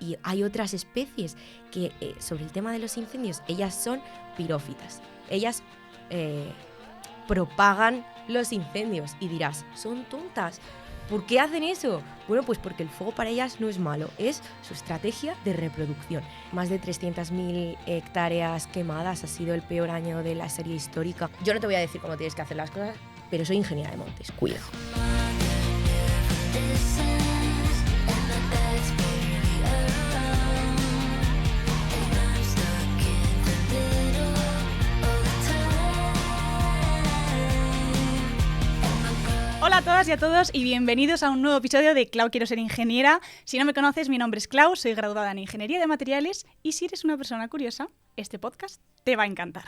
Y hay otras especies que, sobre el tema de los incendios, ellas son pirófitas. Ellas propagan los incendios. Y dirás, ¿son tontas? ¿Por qué hacen eso? Bueno, pues porque el fuego para ellas no es malo, es su estrategia de reproducción. Más de 300.000 hectáreas quemadas, ha sido el peor año de la serie histórica. Yo no te voy a decir cómo tienes que hacer las cosas, pero soy ingeniera de montes, cuidado. Hola a todas y a todos y bienvenidos a un nuevo episodio de Clau Quiero Ser Ingeniera. Si no me conoces, mi nombre es Clau, soy graduada en Ingeniería de Materiales y si eres una persona curiosa, este podcast te va a encantar.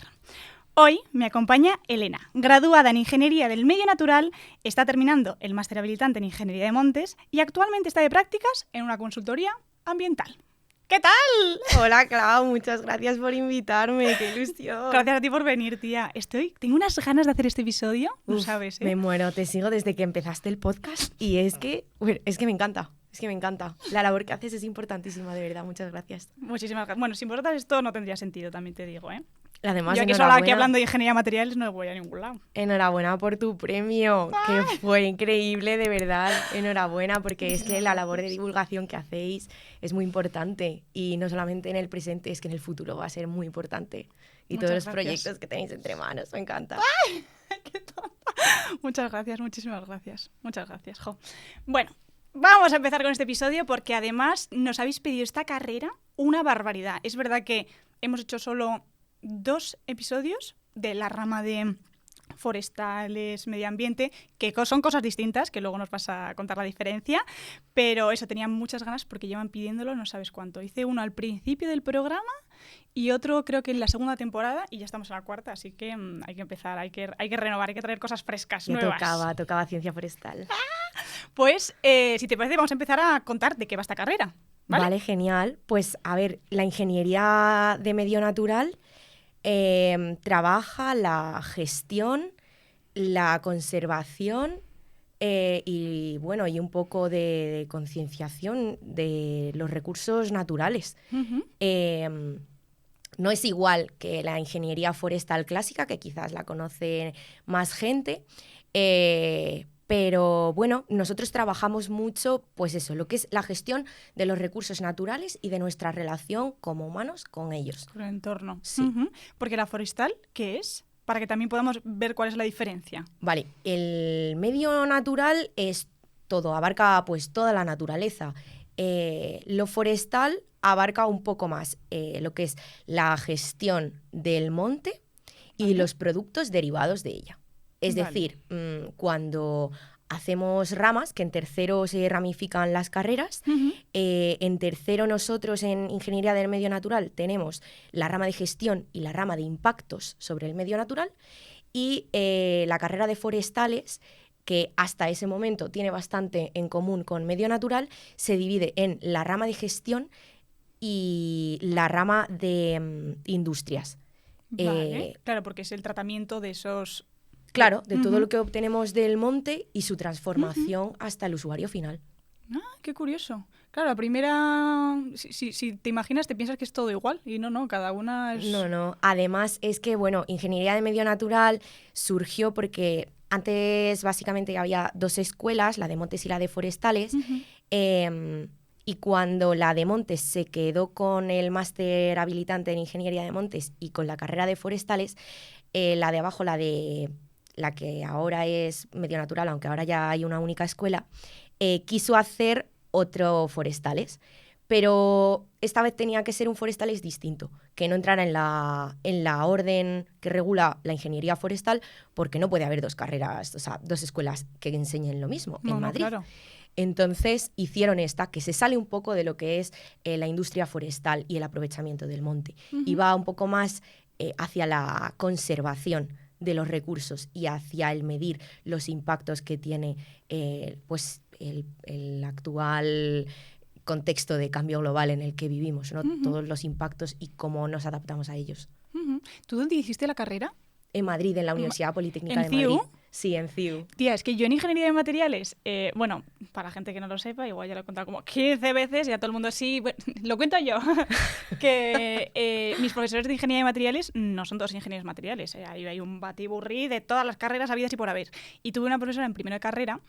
Hoy me acompaña Elena, graduada en Ingeniería del Medio Natural, está terminando el máster habilitante en Ingeniería de Montes y actualmente está de prácticas en una consultoría ambiental. ¿Qué tal? Hola, Clau, muchas gracias por invitarme, qué ilusión. Gracias a ti por venir, tía. Tengo unas ganas de hacer este episodio, no sabes, ¿eh? Me muero, te sigo desde que empezaste el podcast y es que me encanta. La labor que haces es importantísima, de verdad, muchas gracias. Muchísimas gracias. Bueno, sin vosotras esto no tendría sentido, también te digo, ¿eh? Además, yo aquí sola aquí hablando de ingeniería de materiales no voy a ningún lado. Enhorabuena por tu premio, que fue increíble, de verdad. Enhorabuena, porque es que la labor de divulgación que hacéis es muy importante y no solamente en el presente, es que en el futuro va a ser muy importante. Y Muchas todos los gracias. proyectos que tenéis entre manos, me encanta. ¡Ay! ¡Qué tonta! Muchas gracias, muchísimas gracias. Muchas gracias, jo. Bueno, vamos a empezar con este episodio porque además nos habéis pedido esta carrera una barbaridad. Es verdad que hemos hecho solo 2 episodios de la rama de forestales, medio ambiente, que son cosas distintas, que luego nos vas a contar la diferencia, pero eso, tenía muchas ganas porque llevan pidiéndolo no sabes cuánto. Hice uno al principio del programa y otro creo que en la segunda temporada y ya estamos en la cuarta, así que hay que empezar, hay que renovar, hay que traer cosas frescas, Ya nuevas. tocaba ciencia forestal. Pues, si te parece, vamos a empezar a contar de qué va esta carrera. Vale, genial. Pues, a ver, la ingeniería de medio natural trabaja la gestión, la conservación y un poco de concienciación de los recursos naturales. Uh-huh. No es igual que la ingeniería forestal clásica, que quizás la conoce más gente, pero bueno, nosotros trabajamos mucho, pues eso, lo que es la gestión de los recursos naturales y de nuestra relación como humanos con ellos. Con el entorno. Sí. Uh-huh. Porque la forestal, ¿qué es? Para que también podamos ver cuál es la diferencia. Vale, el medio natural es todo, abarca pues toda la naturaleza. Lo forestal abarca un poco más lo que es la gestión del monte y los productos derivados de ella. Es decir, cuando hacemos ramas, que en tercero se ramifican las carreras, uh-huh. En tercero nosotros en Ingeniería del Medio Natural tenemos la rama de gestión y la rama de impactos sobre el medio natural y la carrera de forestales, que hasta ese momento tiene bastante en común con medio natural, se divide en la rama de gestión y la rama de industrias. Vale, claro, porque es el tratamiento de esos... Claro, de todo uh-huh. lo que obtenemos del monte y su transformación hasta el usuario final. Ah, qué curioso. Claro, la primera, si te imaginas, te piensas que es todo igual y no, cada una es... No. Además es que, Ingeniería de Medio Natural surgió porque antes básicamente había 2 escuelas, la de Montes y la de Forestales, uh-huh. Y cuando la de Montes se quedó con el máster habilitante en Ingeniería de Montes y con la carrera de Forestales, la de abajo, la que ahora es Medio Natural, aunque ahora ya hay una única escuela, quiso hacer otro Forestales, pero esta vez tenía que ser un Forestales distinto, que no entrara en la orden que regula la ingeniería forestal, porque no puede haber 2 carreras, o sea, 2 escuelas que enseñen lo mismo en Madrid. Claro. Entonces hicieron esta, que se sale un poco de lo que es la industria forestal y el aprovechamiento del monte, uh-huh. y va un poco más hacia la conservación de los recursos y hacia el medir los impactos que tiene el actual contexto de cambio global en el que vivimos, ¿no? Uh-huh. Todos los impactos y cómo nos adaptamos a ellos. Uh-huh. ¿Tú dónde hiciste la carrera? En Madrid, en la Universidad Politécnica ¿En de CIU? Madrid. Sí, en CIU. Tía, es que yo en ingeniería de materiales, bueno, para la gente que no lo sepa, igual ya lo he contado como 15 veces, ya todo el mundo sí, bueno, lo cuento yo, que mis profesores de ingeniería de materiales no son todos ingenieros materiales, hay un batiburrí de todas las carreras habidas y por haber. Y tuve una profesora en primero de carrera,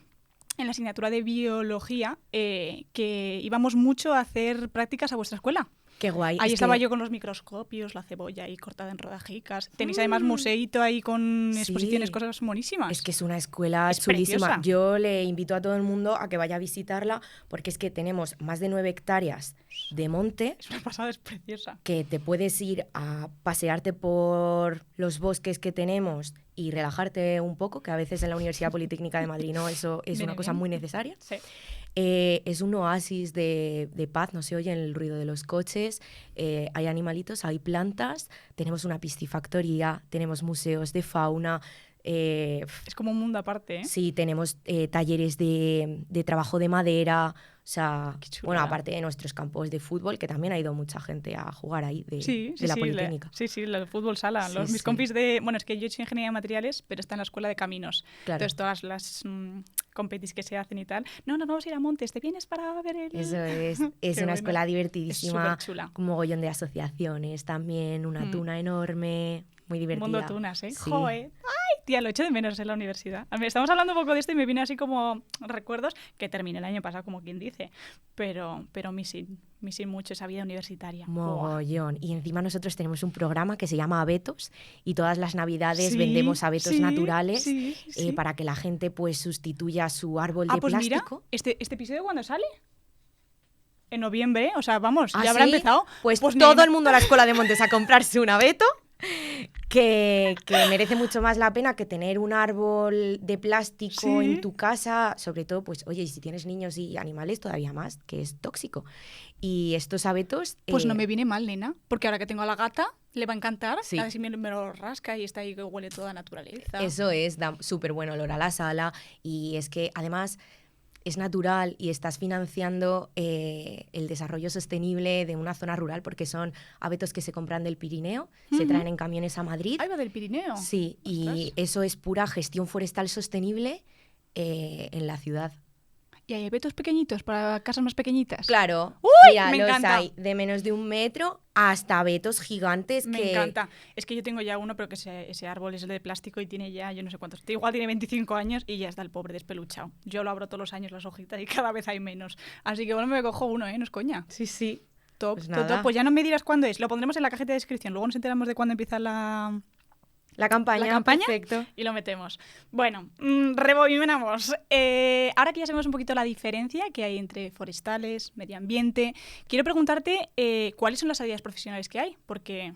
en la asignatura de biología, que íbamos mucho a hacer prácticas a vuestra escuela. Qué guay. Ahí estaba yo con los microscopios, la cebolla ahí cortada en rodajicas. Tenéis además museíto ahí con exposiciones, cosas monísimas. Es que es una escuela Es chulísima. preciosa. Yo le invito a todo el mundo a que vaya a visitarla porque es que tenemos más de 9 hectáreas de monte Es una pasada, es preciosa. que te puedes ir a pasearte por los bosques que tenemos y relajarte un poco, que a veces en la Universidad Politécnica de Madrid no, eso es Viene una cosa bien. muy necesaria. Sí. Es un oasis de paz, no se oye el ruido de los coches, hay animalitos, hay plantas, tenemos una piscifactoría, tenemos museos de fauna, Es como un mundo aparte, ¿eh? sí, tenemos talleres de trabajo de madera, o sea, Qué chulada. bueno, aparte de nuestros campos de fútbol, que también ha ido mucha gente a jugar ahí de la Politécnica. Sí, el fútbol sala. Sí, Mis sí. compis de... Bueno, es que yo he hecho ingeniería de materiales, pero está en la escuela de caminos. Claro. Entonces todas las competis que se hacen y tal. No, nos vamos a ir a Montes, ¿te vienes para ver el...? Eso es Qué una bueno. escuela Es divertidísima, superchula. un mogollón de asociaciones también, una tuna enorme, muy divertida. Mundo tunas, ¿eh? Sí. ¡Joe! ¡Ay, tía, lo echo de menos en la universidad! A mí, estamos hablando un poco de esto y me viene así como recuerdos que terminé el año pasado, como quien dice. Pero missing mucho esa vida universitaria. Mogollón. Y encima nosotros tenemos un programa que se llama Abetos y todas las navidades Sí, vendemos abetos sí, naturales sí. para que la gente pues sustituya su árbol Ah, de pues plástico. mira, ¿este episodio cuándo sale? En noviembre, o sea, vamos, ¿Ah, ya habrá sí? empezado. Pues ni- todo el mundo a la Escuela de Montes a comprarse un abeto, que merece mucho más la pena que tener un árbol de plástico Sí. en tu casa, sobre todo, pues, oye, y si tienes niños y animales, todavía más, que es tóxico. Y estos abetos... Pues no me viene mal, nena, porque ahora que tengo a la gata, le va a encantar. Sí. A ver si me lo rasca y está ahí que huele toda naturaleza. Eso es, da súper buen olor a la sala y es que además es natural y estás financiando el desarrollo sostenible de una zona rural porque son abetos que se compran del Pirineo, se traen en camiones a Madrid. Ahí va del Pirineo. Sí, y Ostras. eso es pura gestión forestal sostenible en la ciudad. ¿Y hay abetos pequeñitos para casas más pequeñitas? Claro, ¡Uy! mira, Me los encanta. hay de menos de 1 metro hasta abetos gigantes Me que... encanta. Es que yo tengo ya uno, pero que ese árbol es de plástico y tiene ya, yo no sé cuántos, igual tiene 25 años y ya está el pobre despeluchado. Yo lo abro todos los años las hojitas y cada vez hay menos. Así que bueno, me cojo uno, ¿eh? No es coña. Sí, sí. Top, Pues top, nada. top. Pues ya no me dirás cuándo es. Lo pondremos en la cajita de descripción. Luego nos enteramos de cuándo empieza la campaña Perfecto. y lo metemos. Bueno, rebobinamos. Ahora que ya sabemos un poquito la diferencia que hay entre forestales, medio ambiente, quiero preguntarte cuáles son las salidas profesionales que hay, porque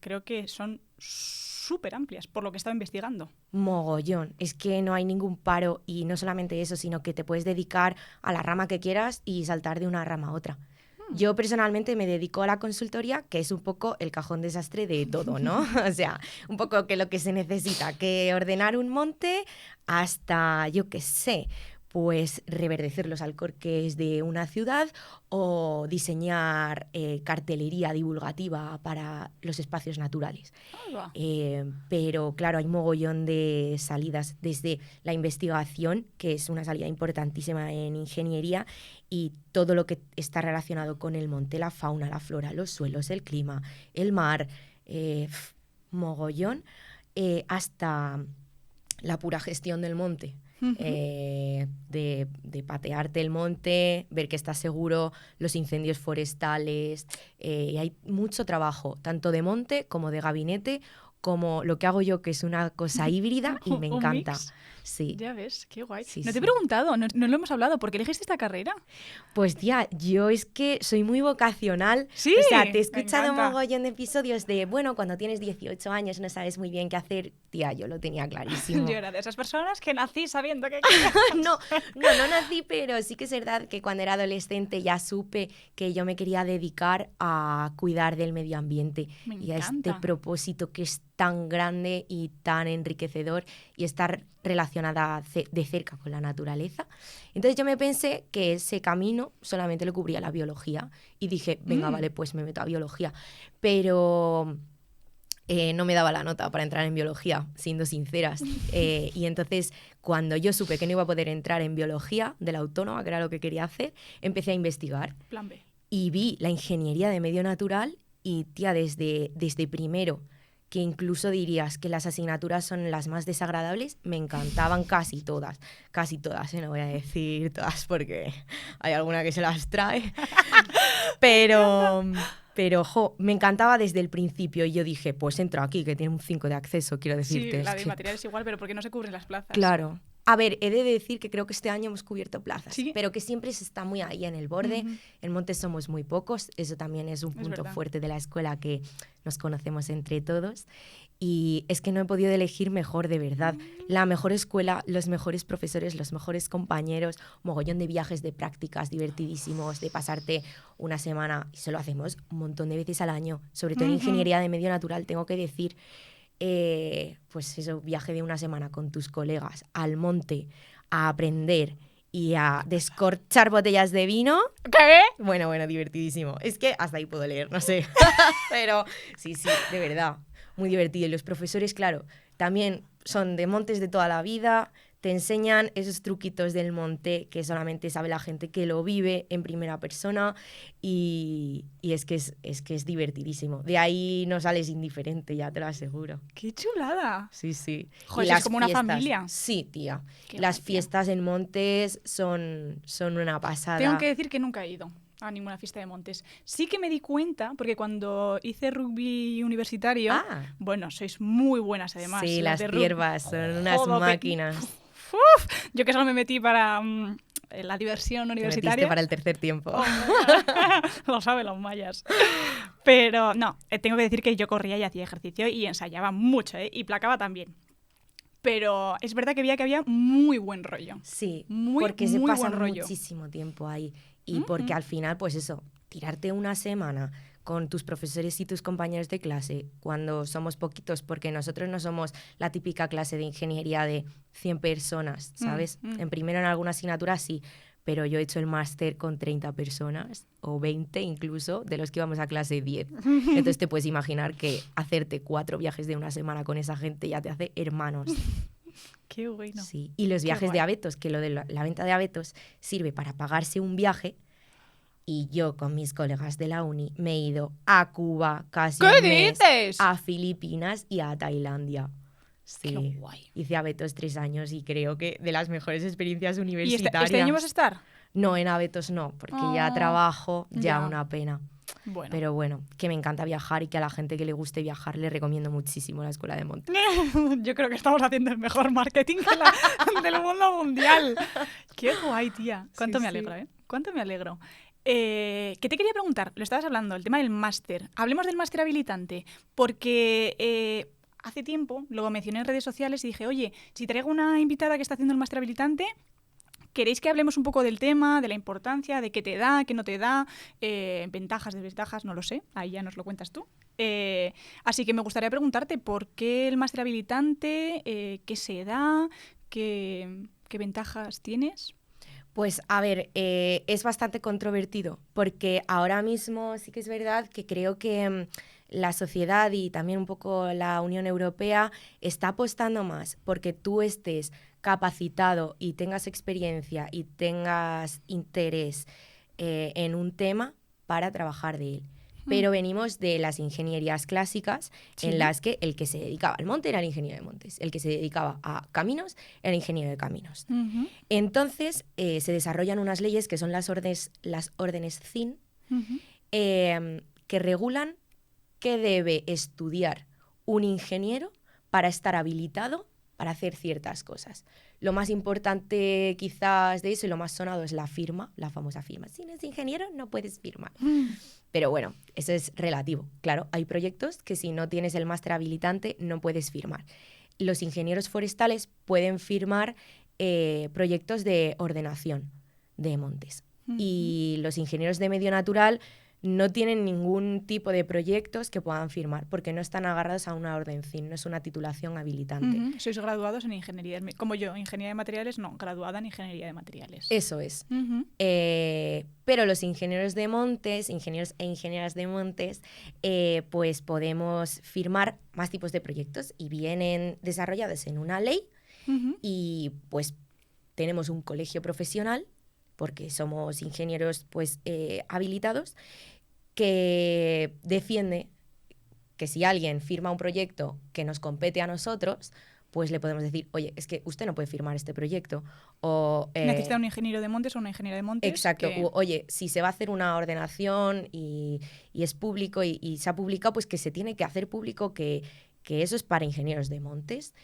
creo que son súper amplias, por lo que he estado investigando. Mogollón. Es que no hay ningún paro y no solamente eso, sino que te puedes dedicar a la rama que quieras y saltar de una rama a otra. Yo personalmente me dedico a la consultoría, que es un poco el cajón desastre de todo, ¿no? O sea, un poco que lo que se necesita, que ordenar un monte hasta, yo qué sé, pues reverdecer los alcorques de una ciudad o diseñar cartelería divulgativa para los espacios naturales. Ahí va. Pero claro, hay mogollón de salidas desde la investigación, que es una salida importantísima en ingeniería, y todo lo que está relacionado con el monte, la fauna, la flora, los suelos, el clima, el mar, mogollón, hasta la pura gestión del monte. De patearte el monte, ver que está seguro, los incendios forestales. Y hay mucho trabajo, tanto de monte como de gabinete, como lo que hago yo, que es una cosa híbrida y me Un encanta. mix. Sí. Ya ves, qué guay. Sí, no te sí. he preguntado, no lo hemos hablado, ¿por qué elegiste esta carrera? Pues tía, yo es que soy muy vocacional. Sí, o sea, te he me escuchado un encanta. mogollón de episodios de, bueno, cuando tienes 18 años no sabes muy bien qué hacer. Tía, yo lo tenía clarísimo. Yo era de esas personas que nací sabiendo que... No nací, pero sí que es verdad que cuando era adolescente ya supe que yo me quería dedicar a cuidar del medio ambiente Me y a este encanta. propósito que es tan grande y tan enriquecedor y estar relacionada de cerca con la naturaleza. Entonces yo me pensé que ese camino solamente lo cubría la biología y dije, venga, vale, pues me meto a biología. Pero no me daba la nota para entrar en biología, siendo sinceras. Y entonces, cuando yo supe que no iba a poder entrar en biología de la autónoma, que era lo que quería hacer, empecé a investigar. Plan B. Y vi la ingeniería de medio natural y, tía, desde primero, que incluso dirías que las asignaturas son las más desagradables, me encantaban casi todas, no voy a decir todas porque hay alguna que se las trae, pero me encantaba desde el principio y yo dije, pues entro aquí, que tiene un 5 de acceso, quiero decirte. Sí, la de materiales igual, pero porque no se cubren las plazas. Claro. A ver, he de decir que creo que este año hemos cubierto plazas, ¿Sí? pero que siempre se está muy ahí en el borde. En Montes somos muy pocos, eso también es un punto fuerte de la escuela, que nos conocemos entre todos. Y es que no he podido elegir mejor, de verdad. La mejor escuela, los mejores profesores, los mejores compañeros, mogollón de viajes, de prácticas divertidísimos, de pasarte una semana, y eso lo hacemos un montón de veces al año, sobre todo en ingeniería de medio natural, tengo que decir. Pues eso, viaje de una semana con tus colegas al monte a aprender y a descorchar botellas de vino. ¿Qué? Bueno, divertidísimo. Es que hasta ahí puedo leer, no sé. Pero sí, de verdad, muy divertido. Y los profesores, claro, también son de montes de toda la vida, te enseñan esos truquitos del monte que solamente sabe la gente que lo vive en primera persona y es que es divertidísimo. De ahí no sales indiferente, ya te lo aseguro. ¡Qué chulada! Sí. Joder, es como una familia. Sí, tía. Qué las gracia. fiestas en montes son una pasada. Tengo que decir que nunca he ido a ninguna fiesta de montes. Sí que me di cuenta, porque cuando hice rugby universitario, bueno, sois muy buenas además. Sí, las ciervas son unas máquinas. Yo que solo me metí para la diversión universitaria. Te metiste para el tercer tiempo. Oh, lo saben los mayas. Pero no, tengo que decir que yo corría y hacía ejercicio y ensayaba mucho, y placaba también. Pero es verdad que veía que había muy buen rollo. Sí, muy, porque muy se pasa buen rollo. muchísimo tiempo ahí. Y porque al final, pues eso, tirarte una semana con tus profesores y tus compañeros de clase cuando somos poquitos, porque nosotros no somos la típica clase de ingeniería de 100 personas, ¿sabes? En primero en alguna asignatura sí, pero yo he hecho el máster con 30 personas o 20 incluso, de los que íbamos a clase 10. Entonces te puedes imaginar que hacerte 4 viajes de una semana con esa gente ya te hace hermanos. Qué bueno. Sí. Y los viajes de abetos, que lo de la venta de abetos sirve para pagarse un viaje. Y yo con mis colegas de la uni me he ido a Cuba casi un mes, dices? a Filipinas y a Tailandia. Sí. Qué guay. Hice abetos 3 años y creo que de las mejores experiencias universitarias. ¿Y este año vas a estar? No, en abetos no, porque ya trabajo, ya una pena. Bueno. Pero bueno, que me encanta viajar y que a la gente que le guste viajar le recomiendo muchísimo la Escuela de Montes. Yo creo que estamos haciendo el mejor marketing del mundo mundial. Qué guay, tía. Cuánto me alegro, ¿eh? Cuánto me alegro. ¿Qué te quería preguntar? Lo estabas hablando, el tema del máster. Hablemos del máster habilitante, porque hace tiempo lo mencioné en redes sociales y dije, oye, si traigo una invitada que está haciendo el máster habilitante, ¿queréis que hablemos un poco del tema, de la importancia, de qué te da, qué no te da, ventajas, desventajas? No lo sé, ahí ya nos lo cuentas tú. Así que me gustaría preguntarte por qué el máster habilitante, qué se da, qué ventajas tienes. Pues a ver, es bastante controvertido porque ahora mismo sí que es verdad que creo que la sociedad y también un poco la Unión Europea está apostando más porque tú estés capacitado y tengas experiencia y tengas interés en un tema para trabajar de él. Pero venimos de las ingenierías clásicas en las que el que se dedicaba al monte era el ingeniero de montes, el que se dedicaba a caminos era el ingeniero de caminos. Entonces se desarrollan unas leyes que son las órdenes CIN que regulan qué debe estudiar un ingeniero para estar habilitado para hacer ciertas cosas. Lo más importante quizás de eso y lo más sonado es la firma, la famosa firma. Si no eres ingeniero no puedes firmar. Pero bueno, eso es relativo. Claro, hay proyectos que si no tienes el máster habilitante no puedes firmar. Los ingenieros forestales pueden firmar proyectos de ordenación de montes. Y los ingenieros de medio natural no tienen ningún tipo de proyectos que puedan firmar porque no están agarrados a una orden CIN, no es una titulación habilitante. Sois graduados en ingeniería, como yo, ingeniería de materiales, no, graduada en ingeniería de materiales. Eso es. Pero los ingenieros de montes, ingenieros e ingenieras de montes, pues podemos firmar más tipos de proyectos y vienen desarrollados en una ley y pues tenemos un colegio profesional porque somos ingenieros pues habilitados que defiende que si alguien firma un proyecto que nos compete a nosotros, pues le podemos decir, oye, es que usted no puede firmar este proyecto. O, ¿necesita un ingeniero de montes o una ingeniera de montes? Exacto. Oye, si se va a hacer una ordenación y es público y se ha publicado, pues que se tiene que hacer público que eso es para ingenieros de montes.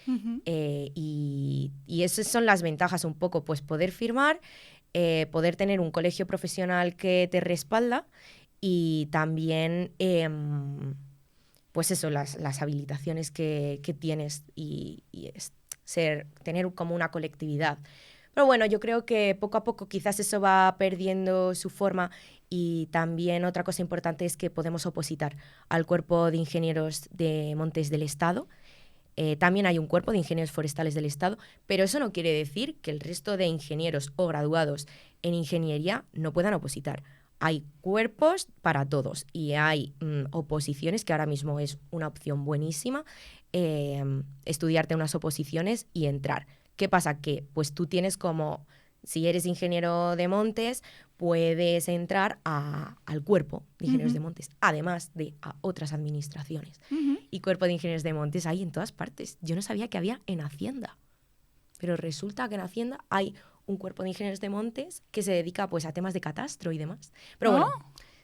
Y esas son las ventajas un poco, pues poder firmar, poder tener un colegio profesional que te respalda y también... pues eso, las habilitaciones que tienes y tener como una colectividad. Pero bueno, yo creo que poco a poco quizás eso va perdiendo su forma y también otra cosa importante es que podemos opositar al Cuerpo de Ingenieros de Montes del Estado. También hay un Cuerpo de Ingenieros Forestales del Estado, pero eso no quiere decir que el resto de ingenieros o graduados en ingeniería no puedan opositar. Hay cuerpos para todos y hay oposiciones, que ahora mismo es una opción buenísima, estudiarte unas oposiciones y entrar. ¿Qué pasa? Que pues tú tienes como, si eres ingeniero de montes, puedes entrar al cuerpo de ingenieros de montes, además de a otras administraciones. Y cuerpo de ingenieros de montes hay en todas partes. Yo no sabía que había en Hacienda, pero resulta que en Hacienda hay un cuerpo de ingenieros de montes que se dedica pues a temas de catastro y demás. Pero bueno,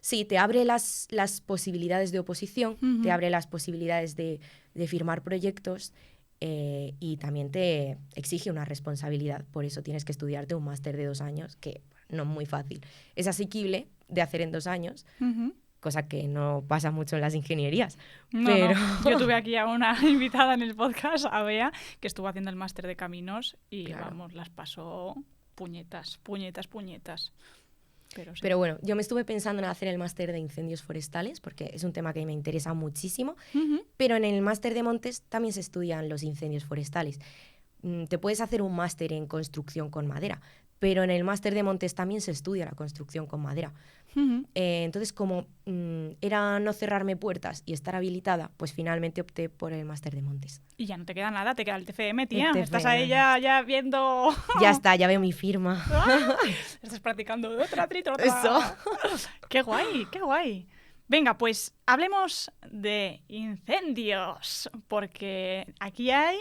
sí, te abre las posibilidades de oposición, te abre las posibilidades de firmar proyectos y también te exige una responsabilidad. Por eso tienes que estudiarte un máster de 2 años, que no es muy fácil. Es asequible de hacer en 2 años, cosa que no pasa mucho en las ingenierías. Pero... No. Yo tuve aquí a una invitada en el podcast, a Bea, que estuvo haciendo el máster de caminos y claro, vamos, las pasó puñetas. Pero, sí. Pero bueno, yo me estuve pensando en hacer el máster de incendios forestales porque es un tema que me interesa muchísimo, pero en el máster de montes también se estudian los incendios forestales. Te puedes hacer un máster en construcción con madera, pero en el máster de montes también se estudia la construcción con madera. Entonces, como era no cerrarme puertas y estar habilitada, pues finalmente opté por el máster de montes. Y ya no te queda nada, te queda el TFM, tía. El TFM. Estás ahí ya viendo... Ya está, ya veo mi firma. Estás practicando otra. Eso. Qué guay, qué guay. Venga, pues hablemos de incendios, porque aquí hay...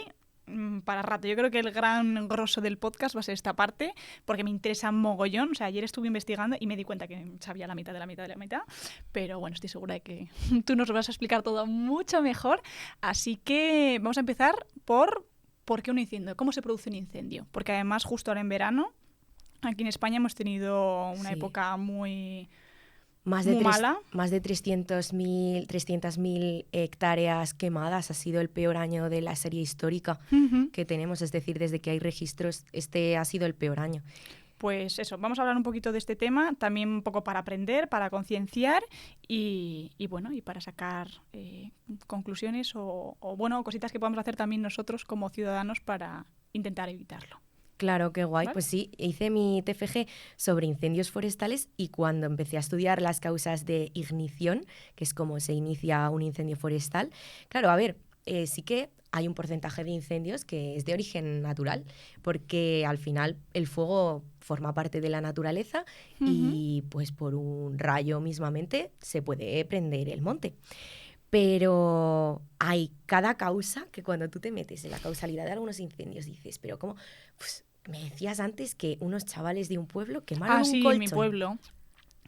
para rato. Yo creo que el gran grosso del podcast va a ser esta parte, porque me interesa mogollón. O sea, ayer estuve investigando y me di cuenta que sabía la mitad de la mitad de la mitad, pero bueno, estoy segura de que tú nos vas a explicar todo mucho mejor. Así que vamos a empezar por qué un incendio, cómo se produce un incendio. Porque además, justo ahora en verano, aquí en España hemos tenido una época muy... Más de 300.000 hectáreas quemadas. Ha sido el peor año de la serie histórica que tenemos. Es decir, desde que hay registros, este ha sido el peor año. Pues eso, vamos a hablar un poquito de este tema, también un poco para aprender, para concienciar y bueno, y para sacar conclusiones o bueno, cositas que podamos hacer también nosotros como ciudadanos para intentar evitarlo. Claro, qué guay. ¿Vale? Pues sí, hice mi TFG sobre incendios forestales y cuando empecé a estudiar las causas de ignición, que es como se inicia un incendio forestal, claro, a ver, sí que hay un porcentaje de incendios que es de origen natural, porque al final el fuego forma parte de la naturaleza y pues por un rayo mismamente se puede prender el monte. Pero hay cada causa que cuando tú te metes en la causalidad de algunos incendios dices, pero ¿cómo? Pues me decías antes que unos chavales de un pueblo quemaron un colchón. En mi pueblo.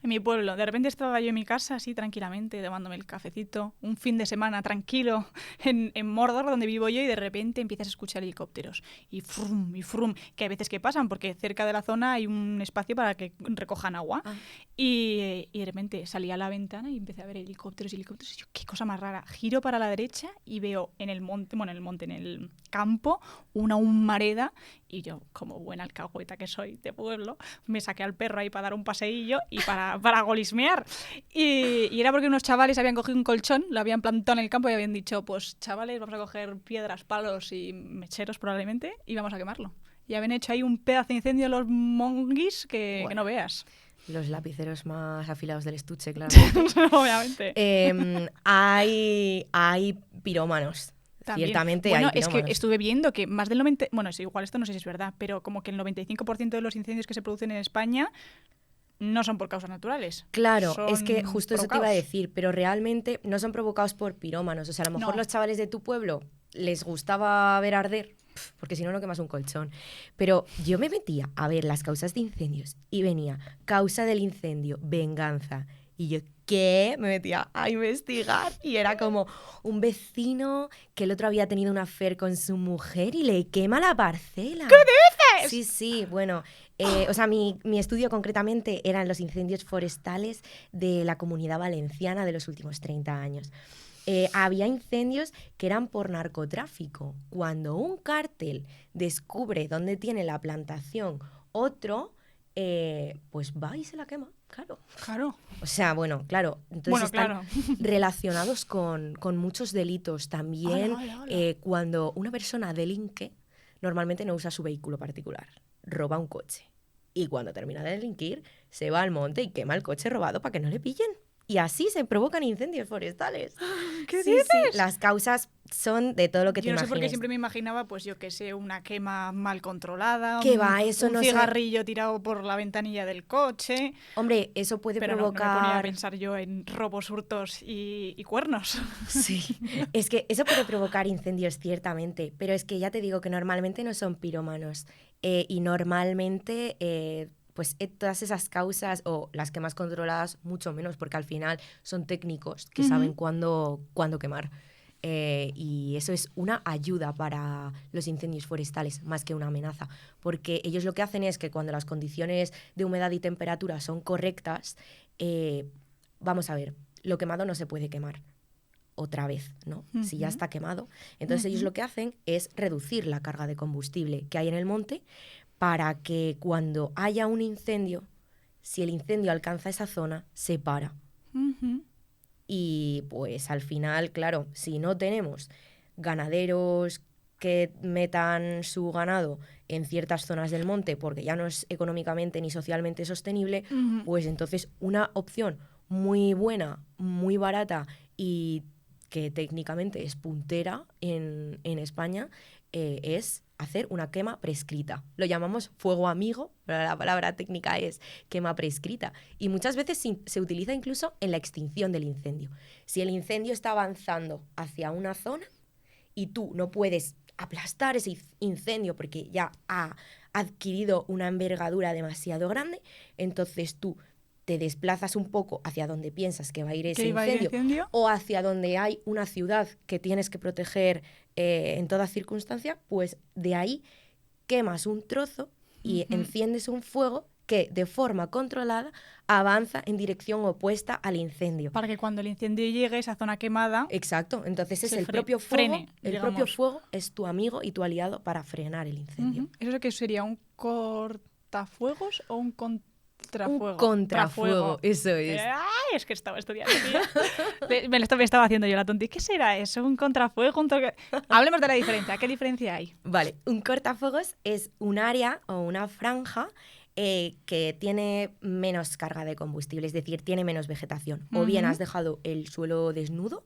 En mi pueblo. De repente estaba yo en mi casa así tranquilamente, tomándome el cafecito, un fin de semana tranquilo en Mordor, donde vivo yo, y de repente empiezas a escuchar helicópteros. Y frum, que hay veces que pasan, porque cerca de la zona hay un espacio para que recojan agua. Y de repente salí a la ventana y empecé a ver helicópteros. Y yo, qué cosa más rara. Giro para la derecha y veo en el campo, una humareda. Y yo, como buena alcahueta que soy de pueblo, me saqué al perro ahí para dar un paseillo y para para golismear. Y era porque unos chavales habían cogido un colchón, lo habían plantado en el campo y habían dicho, pues chavales, vamos a coger piedras, palos y mecheros probablemente y vamos a quemarlo. Y habían hecho ahí un pedazo de incendio los monguis que no veas. Los lapiceros más afilados del estuche, claro. Obviamente. Hay pirómanos. También. Ciertamente bueno, hay pirómanos. Es que estuve viendo que más del 90%... Bueno, igual esto no sé si es verdad, pero como que el 95% de los incendios que se producen en España no son por causas naturales. Claro, son es que justo eso te iba a provocados. decir, pero realmente no son provocados por pirómanos. O sea, a lo mejor No. los chavales de tu pueblo les gustaba ver arder, porque si no, no quemas un colchón. Pero yo me metía a ver las causas de incendios y venía causa del incendio, venganza. Y yo, ¿qué? Me metía a investigar y era como un vecino que el otro había tenido un affair con su mujer y le quema la parcela. ¿Qué dices? Sí, sí, bueno. O sea, mi estudio concretamente eran los incendios forestales de la Comunidad Valenciana de los últimos 30 años. Había incendios que eran por narcotráfico. Cuando un cártel descubre dónde tiene la plantación otro, pues va y se la quema, claro. Claro. O sea, bueno, claro. Entonces Bueno, están claro. relacionados con muchos delitos. También Hola. cuando una persona delinque, normalmente no usa su vehículo particular, roba un coche. Y cuando termina de delinquir, se va al monte y quema el coche robado para que no le pillen. Y así se provocan incendios forestales. ¿Qué Sí, dices? sí, las causas son de todo lo que te Yo no sé por qué imagines. siempre me imaginaba, pues yo que sé, una quema mal controlada, ¿Qué va? Eso un no se- cigarrillo tirado por la ventanilla del coche. Hombre, eso puede Pero no me ponía a provocar... pensar yo en robos, hurtos y cuernos. Sí, es que eso puede provocar incendios ciertamente, pero es que ya te digo que normalmente no son pirómanos y normalmente pues todas esas causas o las que más controladas mucho menos porque al final son técnicos que saben cuándo quemar. Y eso es una ayuda para los incendios forestales más que una amenaza, porque ellos lo que hacen es que cuando las condiciones de humedad y temperatura son correctas, vamos a ver, lo quemado no se puede quemar otra vez, ¿no? Si ya está quemado. Entonces ellos lo que hacen es reducir la carga de combustible que hay en el monte para que cuando haya un incendio, si el incendio alcanza esa zona, se para. Y pues al final, claro, si no tenemos ganaderos que metan su ganado en ciertas zonas del monte porque ya no es económicamente ni socialmente sostenible, pues entonces una opción muy buena, muy barata y que técnicamente es puntera en España es hacer una quema prescrita. Lo llamamos fuego amigo, pero la palabra técnica es quema prescrita. Y muchas veces se utiliza incluso en la extinción del incendio. Si el incendio está avanzando hacia una zona y tú no puedes aplastar ese incendio porque ya ha adquirido una envergadura demasiado grande, entonces tú te desplazas un poco hacia donde piensas que va a ir ese incendio o hacia donde hay una ciudad que tienes que proteger en toda circunstancia, pues de ahí quemas un trozo y enciendes un fuego que de forma controlada avanza en dirección opuesta al incendio. Para que cuando el incendio llegue a esa zona quemada... Exacto, entonces es el propio fuego, frene, el propio fuego es tu amigo y tu aliado para frenar el incendio. ¿Eso qué sería? ¿Un cortafuegos o un contrafuego? Un contrafuego, eso es. Ay, es que estaba estudiando, tía. Me estaba haciendo yo la tonta. ¿Qué será eso? ¿Un contrafuego? Hablemos de la diferencia. ¿Qué diferencia hay? Vale, un cortafuegos es un área o una franja que tiene menos carga de combustible, es decir, tiene menos vegetación. O bien has dejado el suelo desnudo,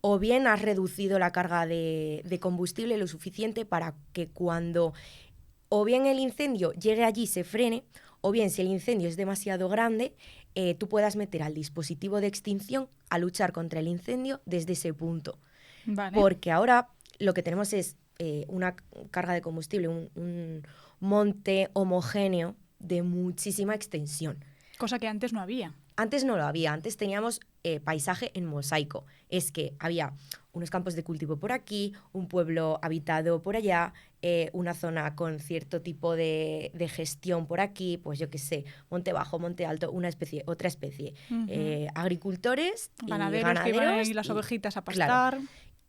o bien has reducido la carga de combustible lo suficiente para que cuando o bien el incendio llegue allí, se frene, o bien si el incendio es demasiado grande, tú puedas meter al dispositivo de extinción a luchar contra el incendio desde ese punto. Vale. Porque ahora lo que tenemos es una carga de combustible, un monte homogéneo de muchísima extensión. Cosa que antes no había. Antes no lo había, antes teníamos paisaje en mosaico. Es que había unos campos de cultivo por aquí, un pueblo habitado por allá, una zona con cierto tipo de gestión por aquí, pues yo qué sé, monte bajo, monte alto, una especie, otra especie. Agricultores Ganaderos que iban ahí las ovejitas a pastar. Claro.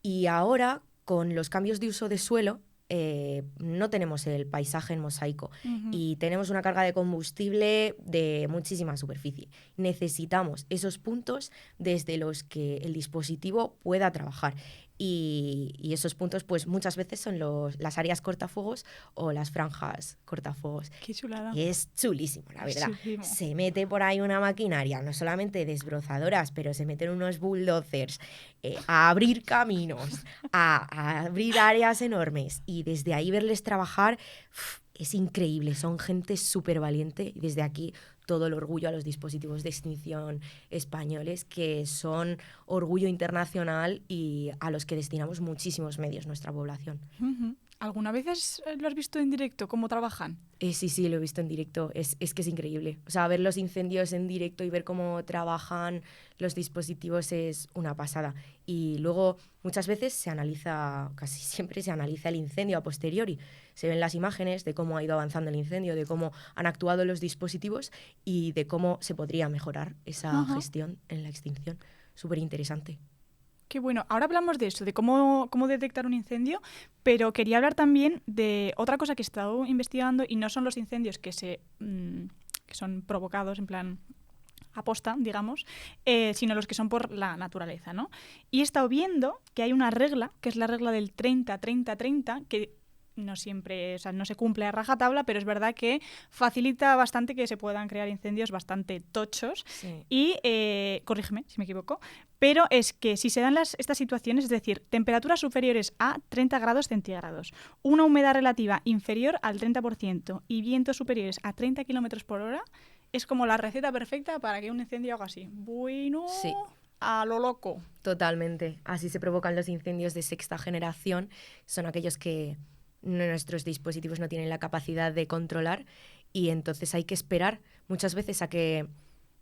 Y ahora, con los cambios de uso de suelo, no tenemos el paisaje en mosaico Ujú. y tenemos una carga de combustible de muchísima superficie. Necesitamos esos puntos desde los que el dispositivo pueda trabajar. Y esos puntos, pues muchas veces son las áreas cortafuegos o las franjas cortafuegos. Qué chulada. Y es chulísimo, la Es verdad. chulísimo. Se mete por ahí una maquinaria, no solamente desbrozadoras, pero se meten unos bulldozers a abrir caminos, a abrir áreas enormes. Y desde ahí verles trabajar es increíble. Son gente súper valiente. Y desde aquí todo el orgullo a los dispositivos de extinción españoles, que son orgullo internacional y a los que destinamos muchísimos medios nuestra población. Ujú. ¿Alguna vez lo has visto en directo, cómo trabajan? Sí, lo he visto en directo. Es que es increíble. O sea, ver los incendios en directo y ver cómo trabajan los dispositivos es una pasada. Y luego, muchas veces se analiza, casi siempre se analiza el incendio a posteriori. Se ven las imágenes de cómo ha ido avanzando el incendio, de cómo han actuado los dispositivos y de cómo se podría mejorar esa Ajá. gestión en la extinción. Súper interesante. Qué bueno. Ahora hablamos de eso, de cómo detectar un incendio, pero quería hablar también de otra cosa que he estado investigando y no son los incendios que son provocados en plan aposta, digamos, sino los que son por la naturaleza, ¿no? Y he estado viendo que hay una regla, que es la regla del 30-30-30, que no siempre, o sea, no se cumple a rajatabla, pero es verdad que facilita bastante que se puedan crear incendios bastante tochos. Sí. Y, corrígeme si me equivoco, pero es que si se dan estas situaciones, es decir, temperaturas superiores a 30 grados centígrados, una humedad relativa inferior al 30% y vientos superiores a 30 kilómetros por hora, es como la receta perfecta para que un incendio haga así. Bueno, Sí. a lo loco. Totalmente. Así se provocan los incendios de sexta generación. Son aquellos que nuestros dispositivos no tienen la capacidad de controlar y entonces hay que esperar muchas veces a que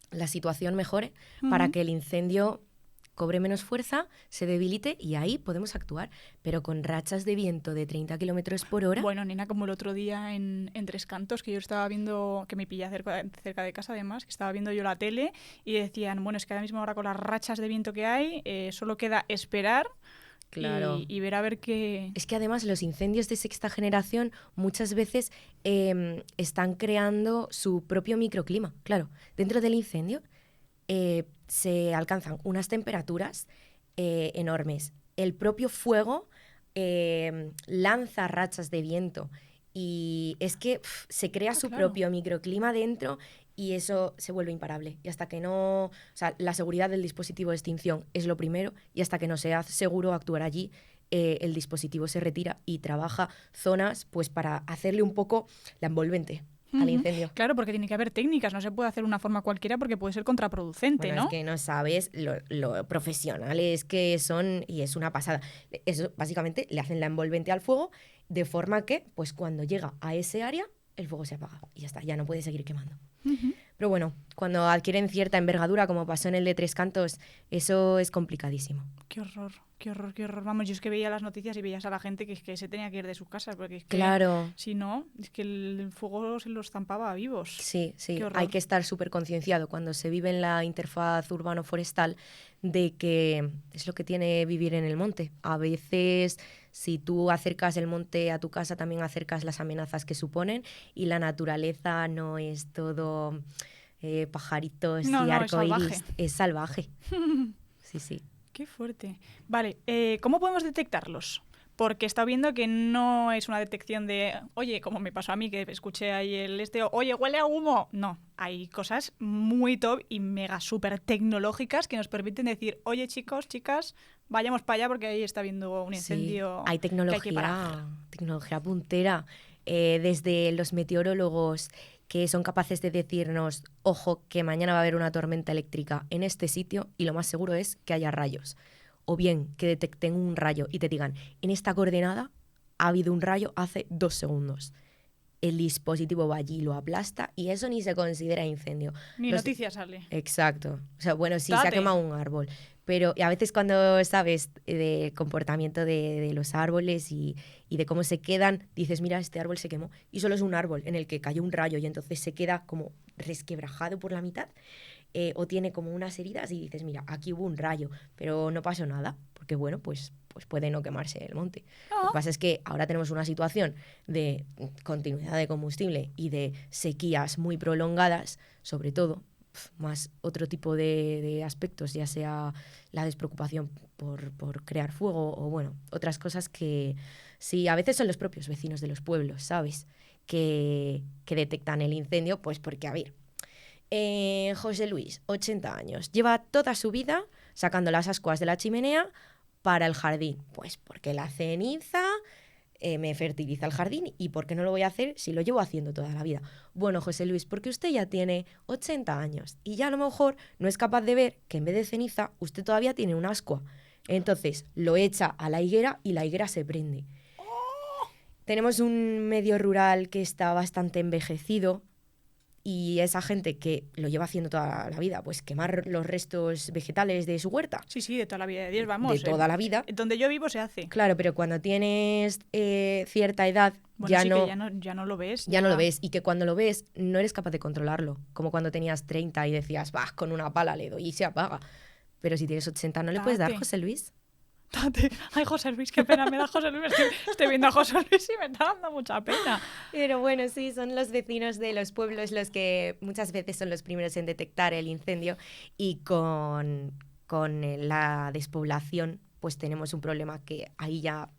la situación mejore para que el incendio cobre menos fuerza, se debilite y ahí podemos actuar. Pero con rachas de viento de 30 kilómetros por hora... Bueno, nena, como el otro día en Tres Cantos, que yo estaba viendo, que me pilla cerca de casa además, que estaba viendo yo la tele y decían, bueno, es que ahora mismo ahora con las rachas de viento que hay, solo queda esperar. Claro. Y ver a ver qué... Es que además los incendios de sexta generación muchas veces están creando su propio microclima. Claro, dentro del incendio se alcanzan unas temperaturas enormes. El propio fuego lanza rachas de viento y es que se crea su propio microclima dentro y eso se vuelve imparable. Y hasta que no... O sea, la seguridad del dispositivo de extinción es lo primero y hasta que no sea seguro actuar allí, el dispositivo se retira y trabaja zonas pues para hacerle un poco la envolvente al incendio. Claro, porque tiene que haber técnicas, no se puede hacer de una forma cualquiera porque puede ser contraproducente, bueno, ¿no? Es que no sabes lo profesionales que son y es una pasada. Eso básicamente le hacen la envolvente al fuego de forma que pues cuando llega a ese área el fuego se apaga y ya está, ya no puede seguir quemando. Pero bueno, cuando adquieren cierta envergadura, como pasó en el de Tres Cantos, eso es complicadísimo. Qué horror, qué horror, qué horror. Vamos, yo es que veía las noticias y veías a la gente que se tenía que ir de sus casas, porque es que, claro. Si no, es que el fuego se los zampaba vivos. Sí, hay que estar súper concienciado cuando se vive en la interfaz urbano-forestal de que es lo que tiene vivir en el monte. A veces, si tú acercas el monte a tu casa, también acercas las amenazas que suponen y la naturaleza no es todo pajaritos y arcoíris. Es salvaje. Sí. Qué fuerte. Vale, ¿cómo podemos detectarlos? Porque he estado viendo que no es una detección de, oye, como me pasó a mí, que escuché ahí oye, huele a humo. No, hay cosas muy top y mega súper tecnológicas que nos permiten decir, oye, chicos, chicas, vayamos para allá porque ahí está habiendo un incendio. Sí, hay tecnología puntera. Desde los meteorólogos que son capaces de decirnos, ojo, que mañana va a haber una tormenta eléctrica en este sitio y lo más seguro es que haya rayos. O bien que detecten un rayo y te digan, en esta coordenada ha habido un rayo hace 2 segundos. El dispositivo va allí, lo aplasta y eso ni se considera incendio. Ni noticia sale. Exacto. O sea, bueno, sí, se ha quemado un árbol. Pero a veces cuando sabes de comportamiento de los árboles y de cómo se quedan, dices, mira, este árbol se quemó. Y solo es un árbol en el que cayó un rayo y entonces se queda como resquebrajado por la mitad. o tiene como unas heridas y dices, mira, aquí hubo un rayo, pero no pasó nada, porque bueno, pues puede no quemarse el monte. Lo que pasa es que ahora tenemos una situación de continuidad de combustible y de sequías muy prolongadas, sobre todo, más otro tipo de aspectos, ya sea la despreocupación por crear fuego o bueno, otras cosas que sí, a veces son los propios vecinos de los pueblos, ¿sabes? Que detectan el incendio, pues porque, a ver, José Luis, 80 años, lleva toda su vida sacando las ascuas de la chimenea para el jardín. Pues porque la ceniza me fertiliza el jardín y ¿por qué no lo voy a hacer si lo llevo haciendo toda la vida? Bueno, José Luis, porque usted ya tiene 80 años y ya a lo mejor no es capaz de ver que en vez de ceniza usted todavía tiene un ascua. Entonces lo echa a la higuera y la higuera se prende. Tenemos un medio rural que está bastante envejecido y esa gente que lo lleva haciendo toda la vida, pues quemar los restos vegetales de su huerta. Sí, de toda la vida de Dios, vamos. De toda la vida. Donde yo vivo se hace. Claro, pero cuando tienes cierta edad, bueno, ya, sí, no, que ya no lo ves. Ya no lo ves. Y que cuando lo ves, no eres capaz de controlarlo. Como cuando tenías 30 y decías, bah, con una pala le doy y se apaga. Pero si tienes 80, ¿no le puedes dar, José Luis? Ay, José Luis, qué pena me da José Luis. Estoy viendo a José Luis y me está dando mucha pena. Pero bueno, sí, son los vecinos de los pueblos los que muchas veces son los primeros en detectar el incendio y con la despoblación pues tenemos un problema que ahí ya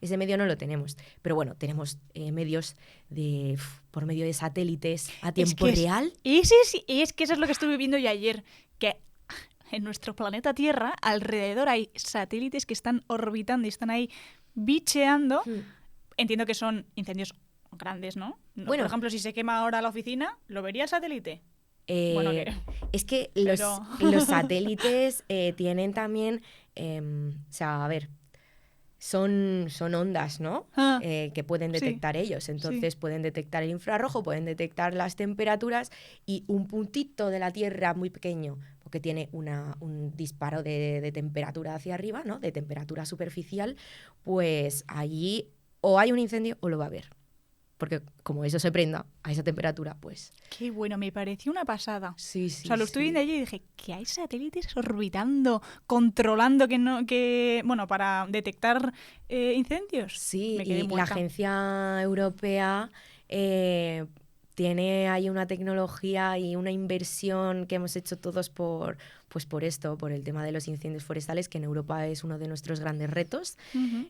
ese medio no lo tenemos. Pero bueno, tenemos medios por medio de satélites a tiempo real. Es que eso es lo que estuve viendo yo ayer, que en nuestro planeta Tierra, alrededor hay satélites que están orbitando y están ahí bicheando. Entiendo que son incendios grandes, ¿no? Bueno, por ejemplo, si se quema ahora la oficina, ¿lo vería el satélite? Bueno, es que los satélites tienen también, o sea, a ver, son ondas, ¿no? Que pueden detectar ellos. Entonces pueden detectar el infrarrojo, pueden detectar las temperaturas y un puntito de la Tierra muy pequeño, porque tiene un disparo de temperatura hacia arriba, ¿no? De temperatura superficial, pues allí o hay un incendio o lo va a haber. Porque como eso se prenda a esa temperatura, pues... Qué bueno, me pareció una pasada. Sí. O sea, lo estuve viendo allí y dije, que hay satélites orbitando, controlando bueno, para detectar incendios. Sí, y la Agencia Europea tiene ahí una tecnología y una inversión que hemos hecho todos por esto, por el tema de los incendios forestales, que en Europa es uno de nuestros grandes retos,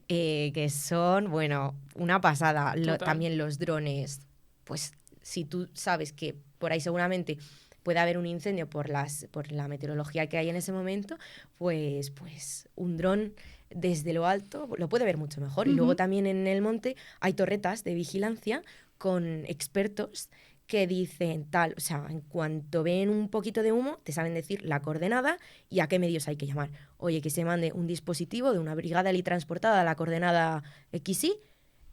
que son, bueno, una pasada. También los drones, pues si tú sabes que por ahí seguramente puede haber un incendio por la meteorología que hay en ese momento, pues un dron desde lo alto lo puede ver mucho mejor. Y luego también en el monte hay torretas de vigilancia con expertos que dicen tal, o sea, en cuanto ven un poquito de humo, te saben decir la coordenada y a qué medios hay que llamar. Oye, que se mande un dispositivo de una brigada helitransportada a la coordenada XY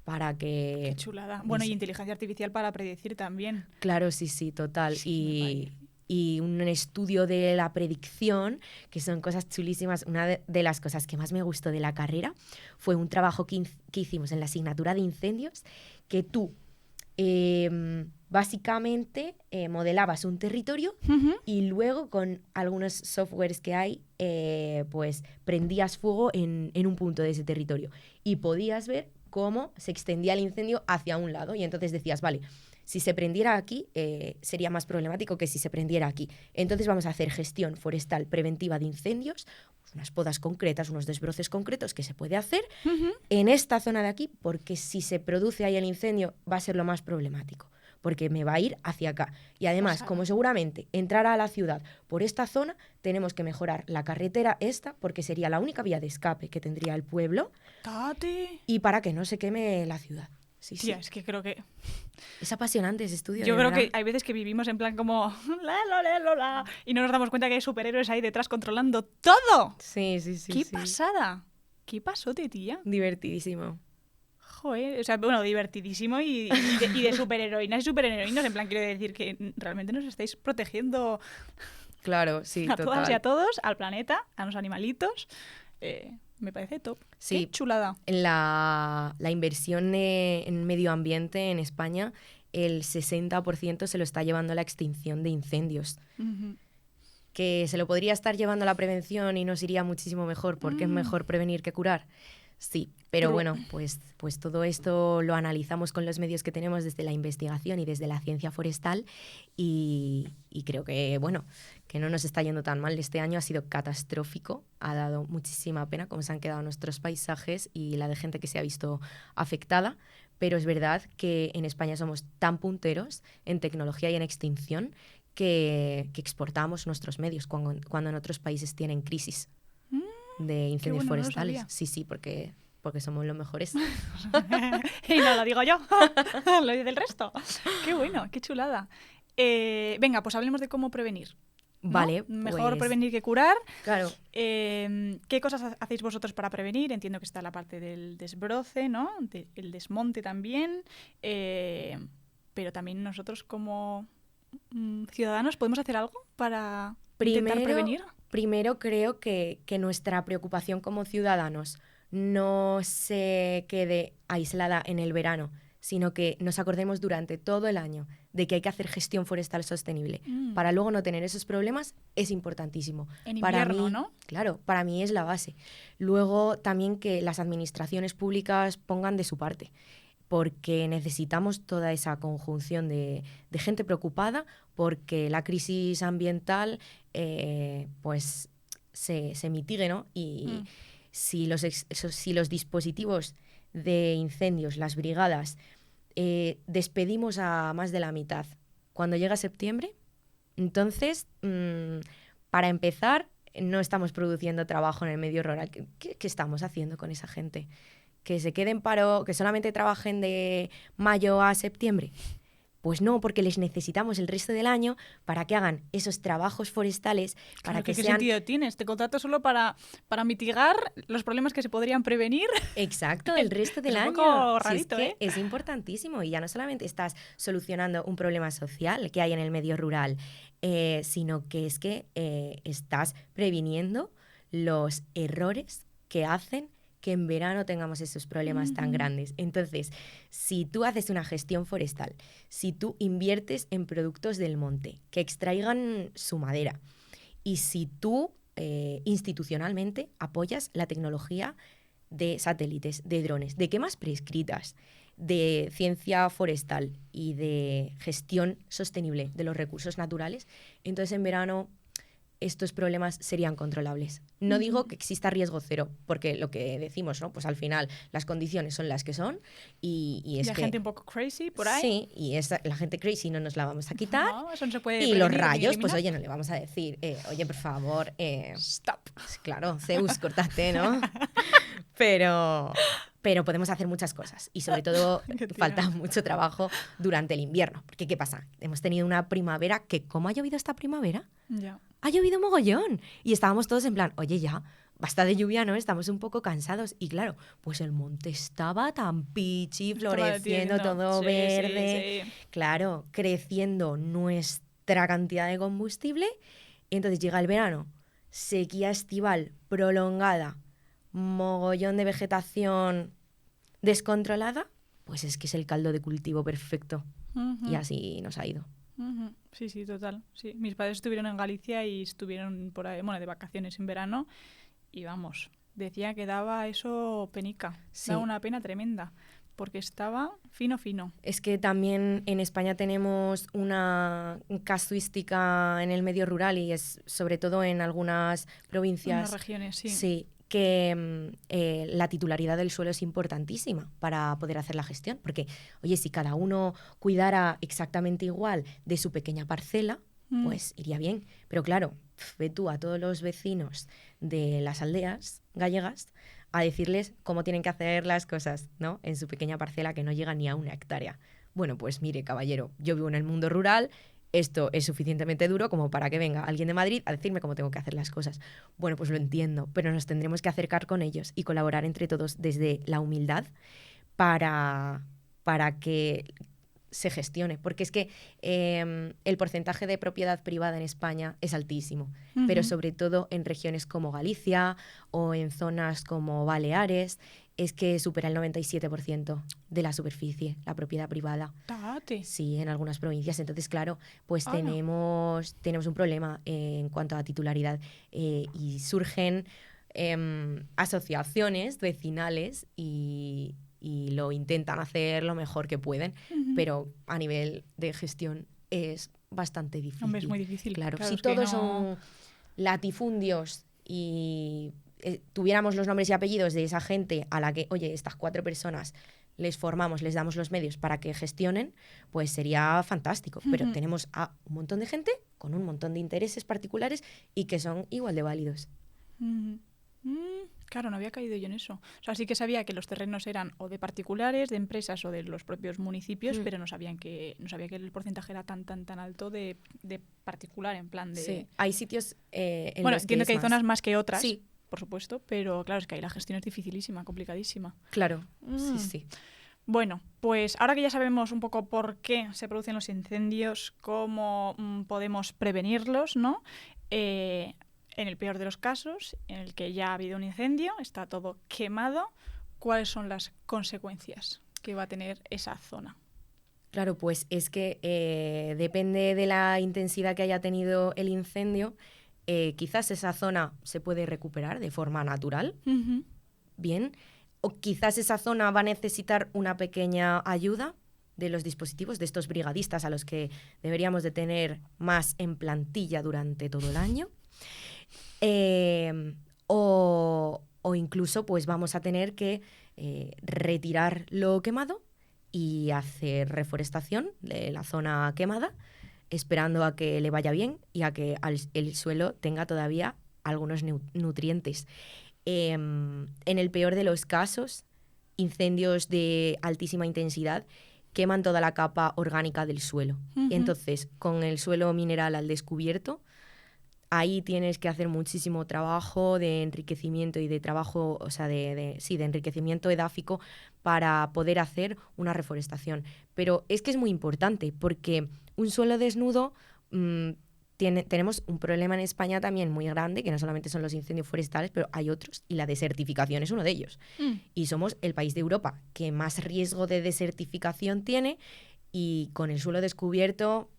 para que... Qué chulada. Bueno, y inteligencia artificial para predecir también. Claro, sí, total. Sí, y un estudio de la predicción, que son cosas chulísimas. Una de las cosas que más me gustó de la carrera fue un trabajo que hicimos en la asignatura de incendios, que tú básicamente modelabas un territorio y luego con algunos softwares que hay, pues prendías fuego en un punto de ese territorio y podías ver cómo se extendía el incendio hacia un lado y entonces decías, vale, si se prendiera aquí sería más problemático que si se prendiera aquí. Entonces vamos a hacer gestión forestal preventiva de incendios, unas podas concretas, unos desbroces concretos que se puede hacer en esta zona de aquí, porque si se produce ahí el incendio va a ser lo más problemático, porque me va a ir hacia acá. Y además, como seguramente entrará a la ciudad por esta zona, tenemos que mejorar la carretera esta, porque sería la única vía de escape que tendría el pueblo. ¡Tate! Y para que no se queme la ciudad. Sí. Es que creo que... Es apasionante ese estudio. Yo creo que hay veces que vivimos en plan como... y no nos damos cuenta que hay superhéroes ahí detrás controlando todo. Sí. ¡Qué pasada! ¿Qué pasote, tía? Divertidísimo. Joder, o sea, bueno, divertidísimo y de superheroínas y superheroínos. En plan, quiero decir que realmente nos estáis protegiendo... Claro, sí, a total. todas y a todos, al planeta, a los animalitos... me parece top. Sí, qué chulada. La inversión en medio ambiente en España, el 60% se lo está llevando a la extinción de incendios. ¿Que se lo podría estar llevando a la prevención y nos iría muchísimo mejor porque es mejor prevenir que curar? Sí, pero bueno, pues todo esto lo analizamos con los medios que tenemos desde la investigación y desde la ciencia forestal y creo que, bueno, que no nos está yendo tan mal. Este año ha sido catastrófico, ha dado muchísima pena cómo se han quedado nuestros paisajes y la de gente que se ha visto afectada, pero es verdad que en España somos tan punteros en tecnología y en extinción que exportamos nuestros medios cuando en otros países tienen crisis de incendios forestales. No sí, porque somos los mejores. Y no lo digo yo, lo dice el resto. Qué bueno, qué chulada. Venga, pues hablemos de cómo prevenir, ¿no? Vale, Mejor pues, prevenir que curar. Claro. ¿Qué cosas hacéis vosotros para prevenir? Entiendo que está la parte del desbroce, ¿no? El desmonte también. Pero también nosotros como ciudadanos, ¿podemos hacer algo para intentar prevenir? Primero creo que nuestra preocupación como ciudadanos no se quede aislada en el verano, sino que nos acordemos durante todo el año de que hay que hacer gestión forestal sostenible. Para luego no tener esos problemas es importantísimo. En para invierno, mí, ¿no? Claro, para mí es la base. Luego también que las administraciones públicas pongan de su parte, porque necesitamos toda esa conjunción de gente preocupada porque la crisis ambiental pues se mitigue, ¿no? Y si los dispositivos de incendios, las brigadas, despedimos a más de la mitad cuando llega septiembre, entonces, para empezar, no estamos produciendo trabajo en el medio rural. ¿Qué estamos haciendo con esa gente? ¿Que se queden en paro, que solamente trabajen de mayo a septiembre? Pues no, porque les necesitamos el resto del año para que hagan esos trabajos forestales, para que ¿Qué sean... sentido tiene? Este contrato solo para mitigar los problemas que se podrían prevenir. Exacto, el resto del año. Es un poco rarito, Si es que es importantísimo y ya no solamente estás solucionando un problema social que hay en el medio rural, sino que es que estás previniendo los errores que hacen que en verano tengamos esos problemas tan grandes. Entonces, si tú haces una gestión forestal, si tú inviertes en productos del monte que extraigan su madera y si tú institucionalmente apoyas la tecnología de satélites, de drones, de quemas prescritas, de ciencia forestal y de gestión sostenible de los recursos naturales, entonces en verano estos problemas serían controlables. No digo que exista riesgo cero, porque lo que decimos, ¿no? Pues al final las condiciones son las que son y es hay que... gente un poco crazy por ahí. Sí, y la gente crazy no nos la vamos a quitar. No, eso no se puede y los prevenir ni rayos, pues eliminar. oye, no le vamos a decir, oye, por favor... Stop. Claro, Zeus, córtate, ¿no? Pero podemos hacer muchas cosas y sobre todo falta mucho trabajo durante el invierno. Porque ¿qué pasa? Hemos tenido una primavera que, ¿cómo ha llovido esta primavera? Ya. Ha llovido mogollón. Y estábamos todos en plan, oye, ya, basta de lluvia, ¿no? Estamos un poco cansados. Y claro, pues el monte estaba tan pichi, floreciendo, todo verde. Sí. Claro, creciendo nuestra cantidad de combustible. Y entonces llega el verano, sequía estival prolongada, mogollón de vegetación descontrolada, pues es que es el caldo de cultivo perfecto. Y así nos ha ido. Sí, total. Sí. Mis padres estuvieron en Galicia y estuvieron por ahí, bueno, de vacaciones en verano y vamos, decía que daba eso penica, Sí. daba una pena tremenda, porque estaba fino. Es que también en España tenemos una casuística en el medio rural y es sobre todo en algunas provincias. En las regiones, sí. Sí, que la titularidad del suelo es importantísima para poder hacer la gestión. Porque, oye, si cada uno cuidara exactamente igual de su pequeña parcela, pues iría bien. Pero claro, ve tú a todos los vecinos de las aldeas gallegas a decirles cómo tienen que hacer las cosas, ¿no? En su pequeña parcela que no llega ni a 1 hectárea. Bueno, pues mire, caballero, yo vivo en el mundo rural, esto es suficientemente duro como para que venga alguien de Madrid a decirme cómo tengo que hacer las cosas. Bueno, pues lo entiendo, pero nos tendremos que acercar con ellos y colaborar entre todos desde la humildad para que se gestione, porque es que el porcentaje de propiedad privada en España es altísimo, pero sobre todo en regiones como Galicia o en zonas como Baleares, es que supera el 97% de la superficie, la propiedad privada. Tate. Sí, en algunas provincias. Entonces, claro, pues tenemos un problema en cuanto a titularidad y surgen asociaciones vecinales y lo intentan hacer lo mejor que pueden, pero a nivel de gestión es bastante difícil. Hombre, es muy difícil. Claro, Claro, si es que todos no... son latifundios y tuviéramos los nombres y apellidos de esa gente a la que, oye, estas 4 personas les formamos, les damos los medios para que gestionen, pues sería fantástico. Pero tenemos a un montón de gente con un montón de intereses particulares y que son igual de válidos. Claro, no había caído yo en eso. O sea, sí que sabía que los terrenos eran o de particulares, de empresas o de los propios municipios, pero no sabía que el porcentaje era tan alto de particular, en plan de... Sí, hay sitios en bueno, los entiendo que hay zonas más que otras, sí, por supuesto, pero claro, es que ahí la gestión es dificilísima, complicadísima. Claro, sí. Bueno, pues ahora que ya sabemos un poco por qué se producen los incendios, cómo podemos prevenirlos, ¿no? En el peor de los casos, en el que ya ha habido un incendio, está todo quemado, ¿cuáles son las consecuencias que va a tener esa zona? Claro, pues es que depende de la intensidad que haya tenido el incendio, quizás esa zona se puede recuperar de forma natural, bien, o quizás esa zona va a necesitar una pequeña ayuda de los dispositivos, de estos brigadistas a los que deberíamos de tener más en plantilla durante todo el año. O incluso pues vamos a tener que retirar lo quemado y hacer reforestación de la zona quemada, esperando a que le vaya bien y a que el suelo tenga todavía algunos nutrientes. En el peor de los casos, incendios de altísima intensidad queman toda la capa orgánica del suelo. Entonces, con el suelo mineral al descubierto, ahí tienes que hacer muchísimo trabajo de enriquecimiento y de trabajo, o sea, de enriquecimiento edáfico para poder hacer una reforestación. Pero es que es muy importante porque un suelo desnudo tenemos un problema en España también muy grande, que no solamente son los incendios forestales, pero hay otros, y la desertificación es uno de ellos. Y somos el país de Europa que más riesgo de desertificación tiene, y con el suelo descubierto,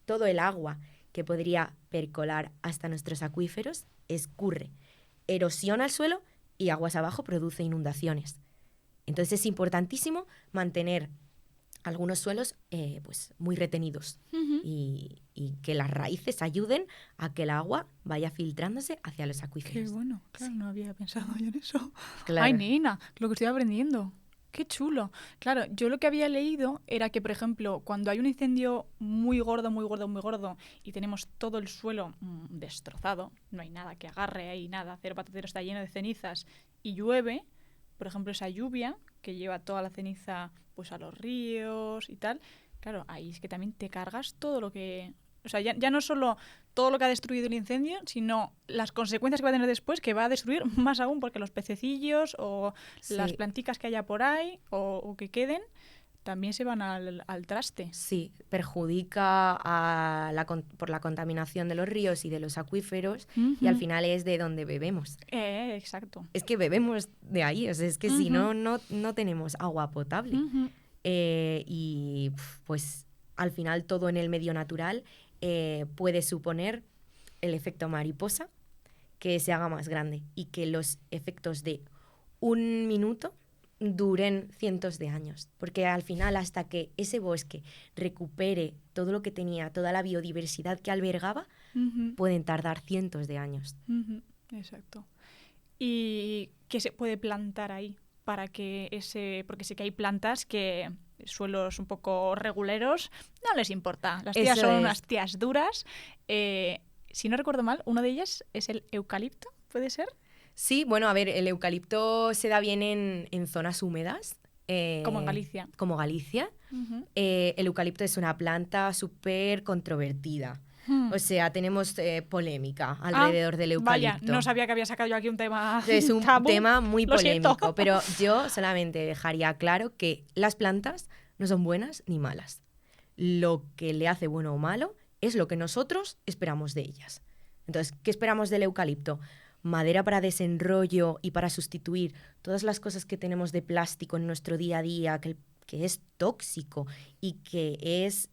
todo el agua que podría percolar hasta nuestros acuíferos escurre, erosiona el suelo y aguas abajo produce inundaciones. Entonces es importantísimo mantener algunos suelos pues muy retenidos y que las raíces ayuden a que el agua vaya filtrándose hacia los acuíferos. Qué bueno, claro, no había pensado yo en eso. Claro. Ay, nena, lo que estoy aprendiendo. Qué chulo. Claro, yo lo que había leído era que, por ejemplo, cuando hay un incendio muy gordo y tenemos todo el suelo destrozado, no hay nada que agarre ahí, nada, cero patatero, está lleno de cenizas y llueve, por ejemplo, esa lluvia que lleva toda la ceniza pues a los ríos y tal, claro, ahí es que también te cargas todo lo que... O sea, ya no solo todo lo que ha destruido el incendio, sino las consecuencias que va a tener después, que va a destruir más aún, porque los pececillos o las planticas que haya por ahí o que queden, también se van al traste. Sí, perjudica por la contaminación de los ríos y de los acuíferos, y al final es de donde bebemos. Exacto. Es que bebemos de ahí, o sea, es que si no tenemos agua potable. Y pues al final todo en el medio natural puede suponer el efecto mariposa, que se haga más grande y que los efectos de un minuto duren cientos de años, porque al final, hasta que ese bosque recupere todo lo que tenía, toda la biodiversidad que albergaba, pueden tardar cientos de años. Exacto. ¿Y qué se puede plantar ahí para que porque sé que hay plantas que suelos un poco reguleros no les importa, las tías son unas tías duras, si no recuerdo mal, una de ellas es el eucalipto, ¿puede ser? Sí, bueno, a ver, el eucalipto se da bien en zonas húmedas. Como en Galicia. Como Galicia. El eucalipto es una planta súper controvertida. O sea, tenemos polémica alrededor del eucalipto. Vaya, no sabía que había sacado yo aquí un tema Es un tabú. tema muy Lo polémico, siento. pero yo solamente dejaría claro que las plantas no son buenas ni malas. Lo que le hace bueno o malo es lo que nosotros esperamos de ellas. Entonces, ¿qué esperamos del eucalipto? Madera para desenrollo y para sustituir todas las cosas que tenemos de plástico en nuestro día a día, que es tóxico y que es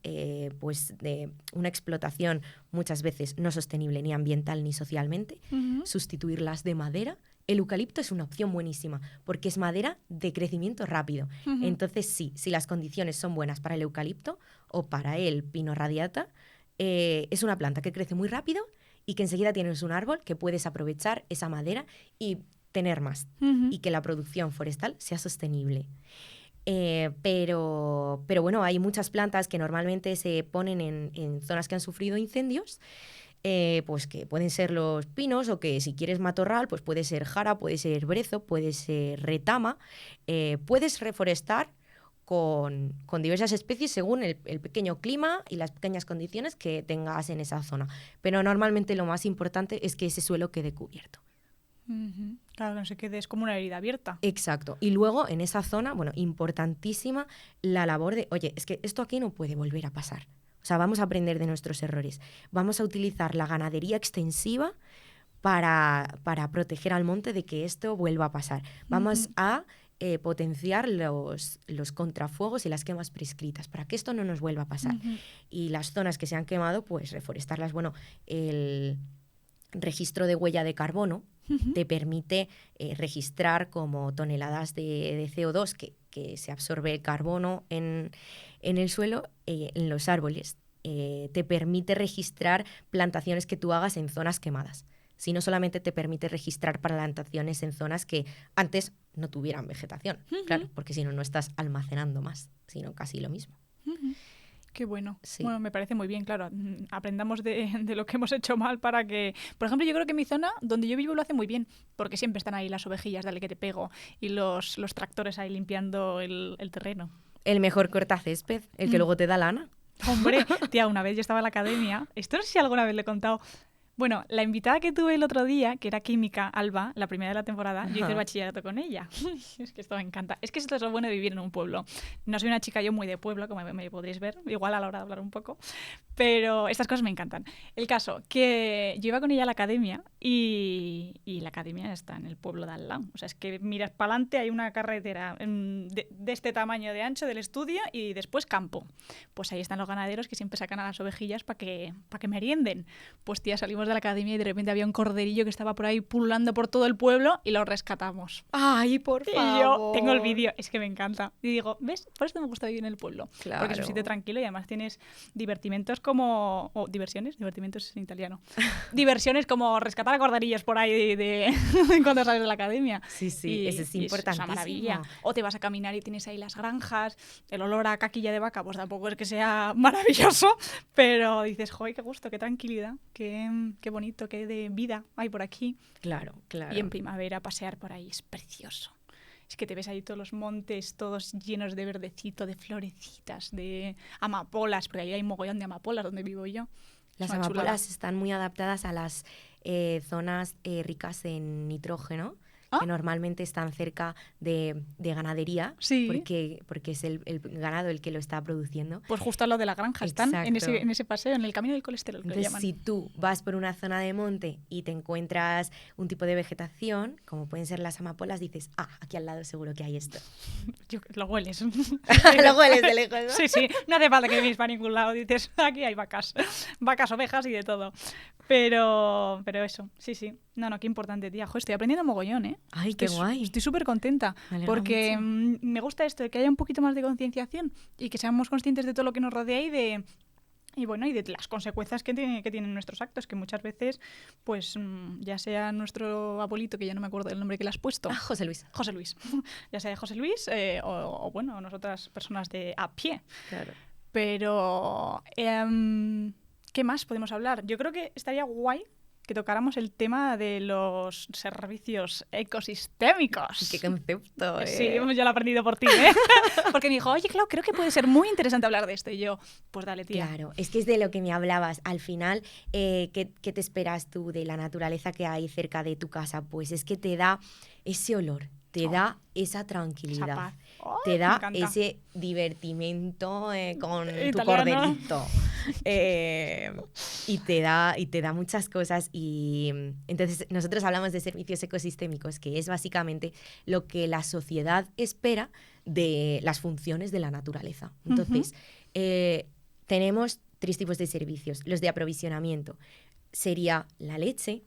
pues de una explotación muchas veces no sostenible ni ambiental ni socialmente, sustituirlas de madera. El eucalipto es una opción buenísima porque es madera de crecimiento rápido. Entonces sí, si las condiciones son buenas para el eucalipto o para el pino radiata, es una planta que crece muy rápido y que enseguida tienes un árbol que puedes aprovechar esa madera y tener más y que la producción forestal sea sostenible. Pero bueno, hay muchas plantas que normalmente se ponen en zonas que han sufrido incendios, pues que pueden ser los pinos o que si quieres matorral, pues puede ser jara, puede ser brezo, puede ser retama. Puedes reforestar con diversas especies según el pequeño clima y las pequeñas condiciones que tengas en esa zona. Pero normalmente lo más importante es que ese suelo quede cubierto. Claro, que no se quede, es como una herida abierta. Exacto. Y luego en esa zona, bueno, importantísima la labor de, oye, es que esto aquí no puede volver a pasar. O sea, vamos a aprender de nuestros errores. Vamos a utilizar la ganadería extensiva para proteger al monte de que esto vuelva a pasar. Vamos a potenciar los contrafuegos y las quemas prescritas para que esto no nos vuelva a pasar. Y las zonas que se han quemado, pues reforestarlas. Bueno, el registro de huella de carbono te permite registrar como toneladas de CO2 que se absorbe el carbono en el suelo, en los árboles. Te permite registrar plantaciones que tú hagas en zonas quemadas. Si no solamente te permite registrar plantaciones en zonas que antes no tuvieran vegetación, claro, porque si no, no estás almacenando más, sino casi lo mismo. Qué bueno. Sí. Bueno, me parece muy bien, claro. Aprendamos de lo que hemos hecho mal para que... Por ejemplo, yo creo que en mi zona, donde yo vivo, lo hace muy bien, porque siempre están ahí las ovejillas, dale que te pego, y los tractores ahí limpiando el terreno. El mejor cortacésped, el que luego te da lana. Hombre, tía, una vez yo estaba en la academia, esto no sé si alguna vez le he contado. Bueno, la invitada que tuve el otro día, que era química, Alba, la primera de la temporada, yo hice el bachillerato con ella. Es que esto me encanta. Es que esto es lo bueno de vivir en un pueblo. No soy una chica yo muy de pueblo, como me podréis ver, igual a la hora de hablar un poco, pero estas cosas me encantan. El caso, que yo iba con ella a la academia y la academia está en el pueblo de al lado. O sea, es que miras para adelante, hay una carretera de este tamaño de ancho del estudio y después campo. Pues ahí están los ganaderos que siempre sacan a las ovejillas para que merienden. Pues tía, salimos de la academia y de repente había un corderillo que estaba por ahí pululando por todo el pueblo y lo rescatamos. ¡Ay, por favor! Y yo tengo el vídeo, es que me encanta. Y digo, ¿ves? Por eso me gusta vivir en el pueblo. Claro. Porque es un sitio tranquilo y además tienes divertimentos como... diversiones, divertimentos es en italiano. Diversiones como rescatar a corderillos por ahí cuando sales de la academia. Sí, y, eso es y importantísimo. Es una maravilla. O te vas a caminar y tienes ahí las granjas, el olor a caquilla de vaca, pues tampoco es que sea maravilloso, pero dices, joder, qué gusto, qué tranquilidad, qué bonito, qué de vida hay por aquí. Claro, claro. Y en primavera pasear por ahí es precioso. Es que te ves ahí todos los montes, todos llenos de verdecito, de florecitas, de amapolas, porque ahí hay mogollón de amapolas donde vivo yo. Las amapolas están muy adaptadas a las zonas ricas en nitrógeno, que normalmente están cerca de ganadería, sí. porque es el ganado el que lo está produciendo. Pues justo a lo de la granja están en ese paseo, en el camino del colesterol. Entonces, que lo llaman. si tú vas por una zona de monte y te encuentras un tipo de vegetación, como pueden ser las amapolas, dices, aquí al lado seguro que hay esto. Lo hueles. Lo hueles de lejos, ¿no? Sí, no hace falta que vienes para ningún lado. Dices, aquí hay vacas, ovejas y de todo. Pero eso, sí. No, qué importante, tía. Jo, estoy aprendiendo mogollón, ¿eh? Ay, qué guay. Estoy súper contenta porque me gusta esto, de que haya un poquito más de concienciación y que seamos conscientes de todo lo que nos rodea y de las consecuencias que tienen nuestros actos, que muchas veces, pues ya sea nuestro abuelito, que ya no me acuerdo del nombre que le has puesto. José Luis. Ya sea José Luis o nosotras personas de a pie. Claro. Pero, ¿qué más podemos hablar? Yo creo que estaría guay que tocáramos el tema de los servicios ecosistémicos. ¡Qué concepto! Sí, ya lo he aprendido por ti, ¿eh? Porque me dijo, oye, claro, creo que puede ser muy interesante hablar de esto. Y yo, pues dale, tía. Claro, es que es de lo que me hablabas. Al final, ¿qué te esperas tú de la naturaleza que hay cerca de tu casa? Pues es que te da ese olor te da esa tranquilidad, esa paz. te Me da encanta. ese divertimento con tu Italiano. corderito. Y te da muchas cosas. Y entonces nosotros hablamos de servicios ecosistémicos, que es básicamente lo que la sociedad espera de las funciones de la naturaleza. Entonces, tenemos 3 tipos de servicios. Los de aprovisionamiento sería la leche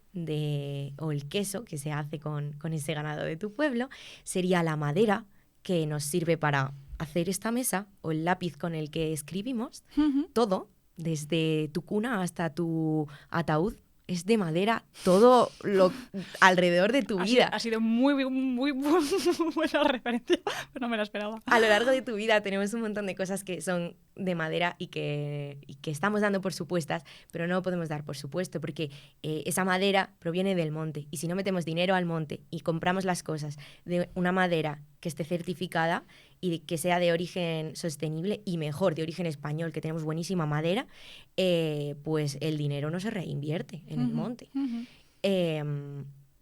o el queso que se hace con ese ganado de tu pueblo, sería la madera que nos sirve para hacer esta mesa, o el lápiz con el que escribimos. Todo, desde tu cuna hasta tu ataúd, es de madera, todo lo alrededor de tu vida. Ha sido muy buena referencia, pero no me la esperaba. A lo largo de tu vida tenemos un montón de cosas que son de madera y que estamos dando por supuestas, pero no lo podemos dar por supuesto, porque esa madera proviene del monte. Y si no metemos dinero al monte y compramos las cosas de una madera que esté certificada y que sea de origen sostenible y mejor, de origen español, que tenemos buenísima madera, pues el dinero no se reinvierte en el monte.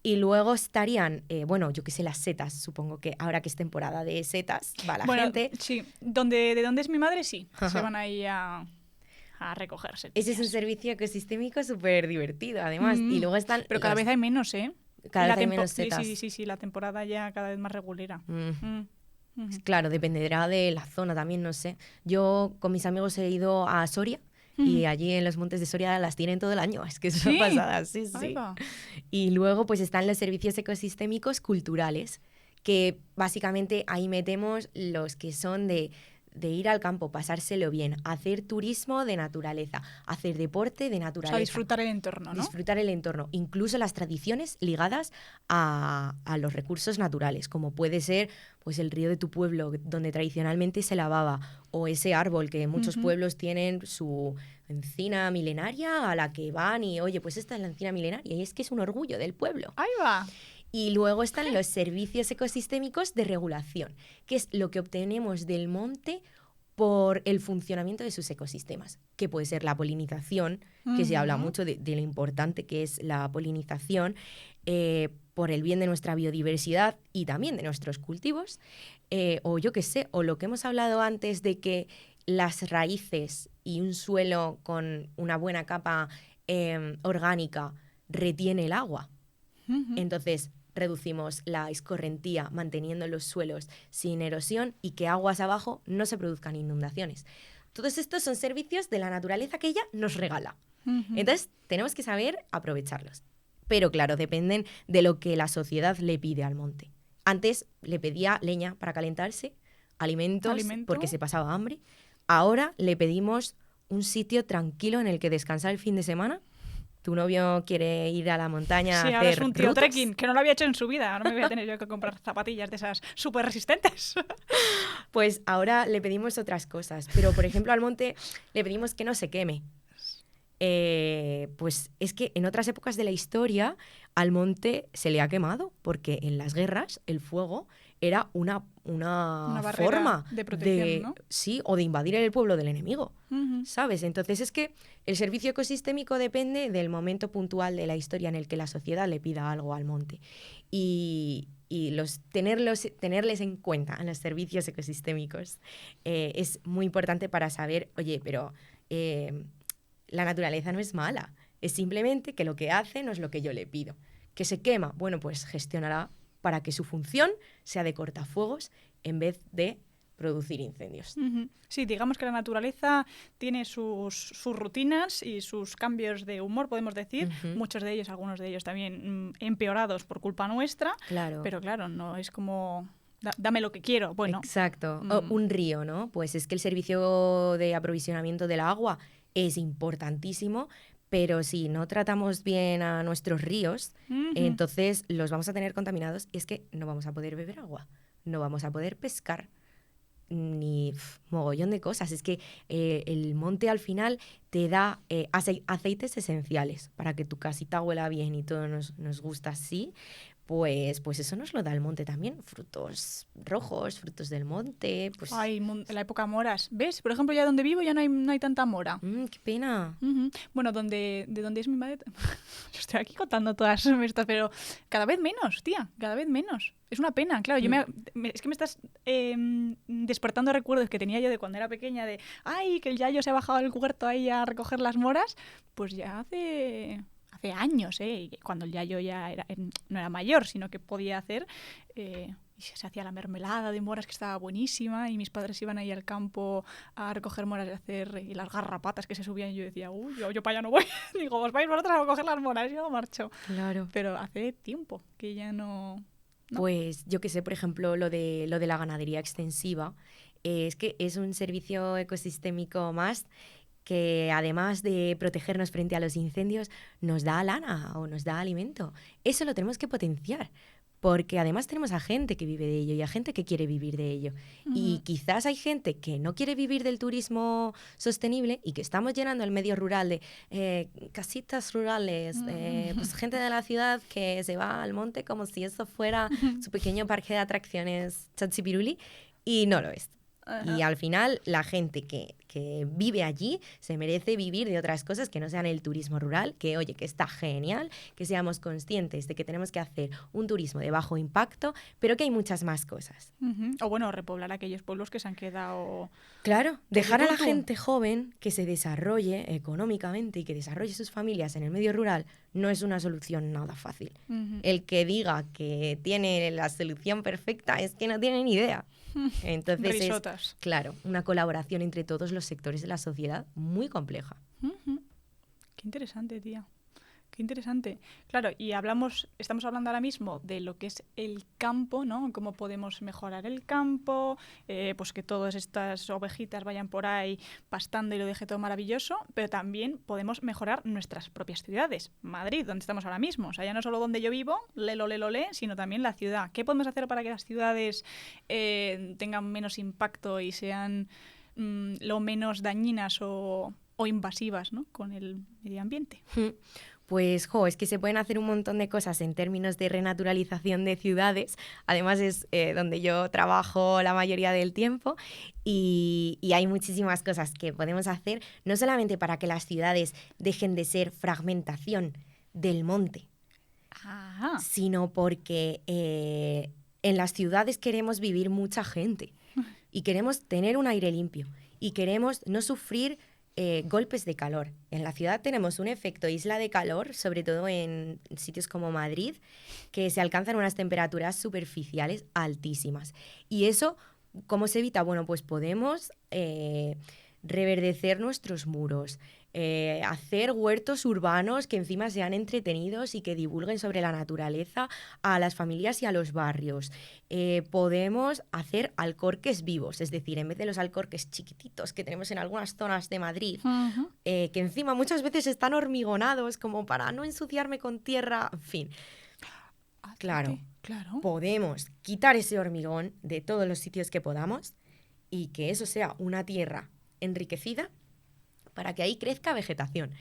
Y luego estarían, yo qué sé, las setas. Supongo que ahora que es temporada de setas, va la gente. Sí, de dónde es mi madre, sí. Se van ahí a recogerse. Ese es un servicio ecosistémico súper divertido, además. Y luego están... Pero cada vez hay menos, ¿eh? Cada vez hay menos setas. Sí, la temporada ya cada vez más regulera. Claro, dependerá de la zona también, no sé. Yo con mis amigos he ido a Soria y allí en los montes de Soria las tienen todo el año. Es que es una pasada, sí. Y luego pues están los servicios ecosistémicos culturales, que básicamente ahí metemos los que son de ir al campo, pasárselo bien, hacer turismo de naturaleza, hacer deporte de naturaleza. O sea, disfrutar el entorno, ¿no? Disfrutar el entorno, incluso las tradiciones ligadas a los recursos naturales, como puede ser pues el río de tu pueblo, donde tradicionalmente se lavaba, o ese árbol que muchos pueblos tienen su encina milenaria a la que van y, oye, pues esta es la encina milenaria y es que es un orgullo del pueblo. ¡Ahí va! Y luego están los servicios ecosistémicos de regulación, que es lo que obtenemos del monte por el funcionamiento de sus ecosistemas, que puede ser la polinización, que se habla mucho de lo importante que es la polinización, por el bien de nuestra biodiversidad y también de nuestros cultivos, o yo qué sé, o lo que hemos hablado antes de que las raíces y un suelo con una buena capa orgánica retiene el agua. Entonces reducimos la escorrentía manteniendo los suelos sin erosión y que aguas abajo no se produzcan inundaciones. Todos estos son servicios de la naturaleza que ella nos regala. Entonces tenemos que saber aprovecharlos. Pero claro, dependen de lo que la sociedad le pide al monte. Antes le pedía leña para calentarse, alimentos porque se pasaba hambre. Ahora le pedimos un sitio tranquilo en el que descansar el fin de semana. Tu novio quiere ir a la montaña a hacer ahora es un tío rutas. trekking, que no lo había hecho en su vida. Ahora me voy a tener yo que comprar zapatillas de esas súper resistentes. Pues ahora le pedimos otras cosas. Pero, por ejemplo, al monte le pedimos que no se queme. Pues es que en otras épocas de la historia al monte se le ha quemado, porque en las guerras el fuego era una forma de protección, ¿no? Sí, o de invadir el pueblo del enemigo, ¿sabes? Entonces es que el servicio ecosistémico depende del momento puntual de la historia en el que la sociedad le pida algo al monte. Y tenerles en cuenta en los servicios ecosistémicos es muy importante para saber, oye, pero la naturaleza no es mala, es simplemente que lo que hace no es lo que yo le pido. ¿Que se quema? Bueno, pues gestionará para que su función sea de cortafuegos en vez de producir incendios. Sí, digamos que la naturaleza tiene sus rutinas y sus cambios de humor, podemos decir. Muchos de ellos, algunos de ellos también empeorados por culpa nuestra. Claro. Pero claro, no es como... Dame lo que quiero. Bueno. Exacto. Un río, ¿no? Pues es que el servicio de aprovisionamiento del agua es importantísimo, pero si no tratamos bien a nuestros ríos, entonces los vamos a tener contaminados y es que no vamos a poder beber agua, no vamos a poder pescar, ni mogollón de cosas. Es que el monte al final te da aceites esenciales para que tu casita huela bien y todo nos gusta así, pues eso nos lo da el monte también. Frutos rojos, frutos del monte. Pues... Ay, en la época moras. ¿Ves? Por ejemplo, ya donde vivo ya no hay tanta mora. Qué pena. Bueno, de donde es mi madre... Yo estoy aquí contando todas estas, pero cada vez menos, tía, cada vez menos. Es una pena, claro. Es que me estás despertando recuerdos que tenía yo de cuando era pequeña, de, ay, que el yayo se ha bajado al huerto ahí a recoger las moras. Pues ya hace años, cuando el yayo no era mayor, sino que podía hacer... y se hacía la mermelada de moras que estaba buenísima y mis padres iban ahí al campo a recoger moras y las garrapatas que se subían y yo decía, uy, yo para allá no voy. Digo, os vais vosotras a recoger las moras y yo marcho. Claro. Pero hace tiempo que ya no... Pues yo que sé, por ejemplo, lo de la ganadería extensiva, es que es un servicio ecosistémico más que además de protegernos frente a los incendios, nos da lana o nos da alimento. Eso lo tenemos que potenciar. Porque además tenemos a gente que vive de ello y a gente que quiere vivir de ello. Y quizás hay gente que no quiere vivir del turismo sostenible y que estamos llenando el medio rural de casitas rurales, pues gente de la ciudad que se va al monte como si eso fuera su pequeño parque de atracciones chachipiruli, y no lo es. Y al final la gente que vive allí se merece vivir de otras cosas que no sean el turismo rural, que oye, que está genial, que seamos conscientes de que tenemos que hacer un turismo de bajo impacto, pero que hay muchas más cosas. O bueno, repoblar aquellos pueblos que se han quedado... Claro, dejar a la gente joven que se desarrolle económicamente y que desarrolle sus familias en el medio rural no es una solución nada fácil. El que diga que tiene la solución perfecta es que no tiene ni idea. Entonces es, claro, una colaboración entre todos los sectores de la sociedad muy compleja. Qué interesante, tía. Qué interesante. Claro, y estamos hablando ahora mismo de lo que es el campo, ¿no? Cómo podemos mejorar el campo, pues que todas estas ovejitas vayan por ahí pastando y lo deje todo maravilloso, pero también podemos mejorar nuestras propias ciudades. Madrid, donde estamos ahora mismo. O sea, ya no solo donde yo vivo, le, sino también la ciudad. ¿Qué podemos hacer para que las ciudades tengan menos impacto y sean lo menos dañinas o invasivas, ¿no? Con el medio ambiente? Pues, es que se pueden hacer un montón de cosas en términos de renaturalización de ciudades. Además es donde yo trabajo la mayoría del tiempo y hay muchísimas cosas que podemos hacer, no solamente para que las ciudades dejen de ser fragmentación del monte, sino porque en las ciudades queremos vivir mucha gente y queremos tener un aire limpio y queremos no sufrir golpes de calor. En la ciudad tenemos un efecto isla de calor, sobre todo en sitios como Madrid, que se alcanzan unas temperaturas superficiales altísimas. Y eso, ¿cómo se evita? Bueno, pues podemos reverdecer nuestros muros, hacer huertos urbanos que encima sean entretenidos y que divulguen sobre la naturaleza a las familias y a los barrios. Podemos hacer alcorques vivos, es decir, en vez de los alcorques chiquititos que tenemos en algunas zonas de Madrid, que encima muchas veces están hormigonados como para no ensuciarme con tierra, en fin. Claro, podemos quitar ese hormigón de todos los sitios que podamos y que eso sea una tierra enriquecida para que ahí crezca vegetación.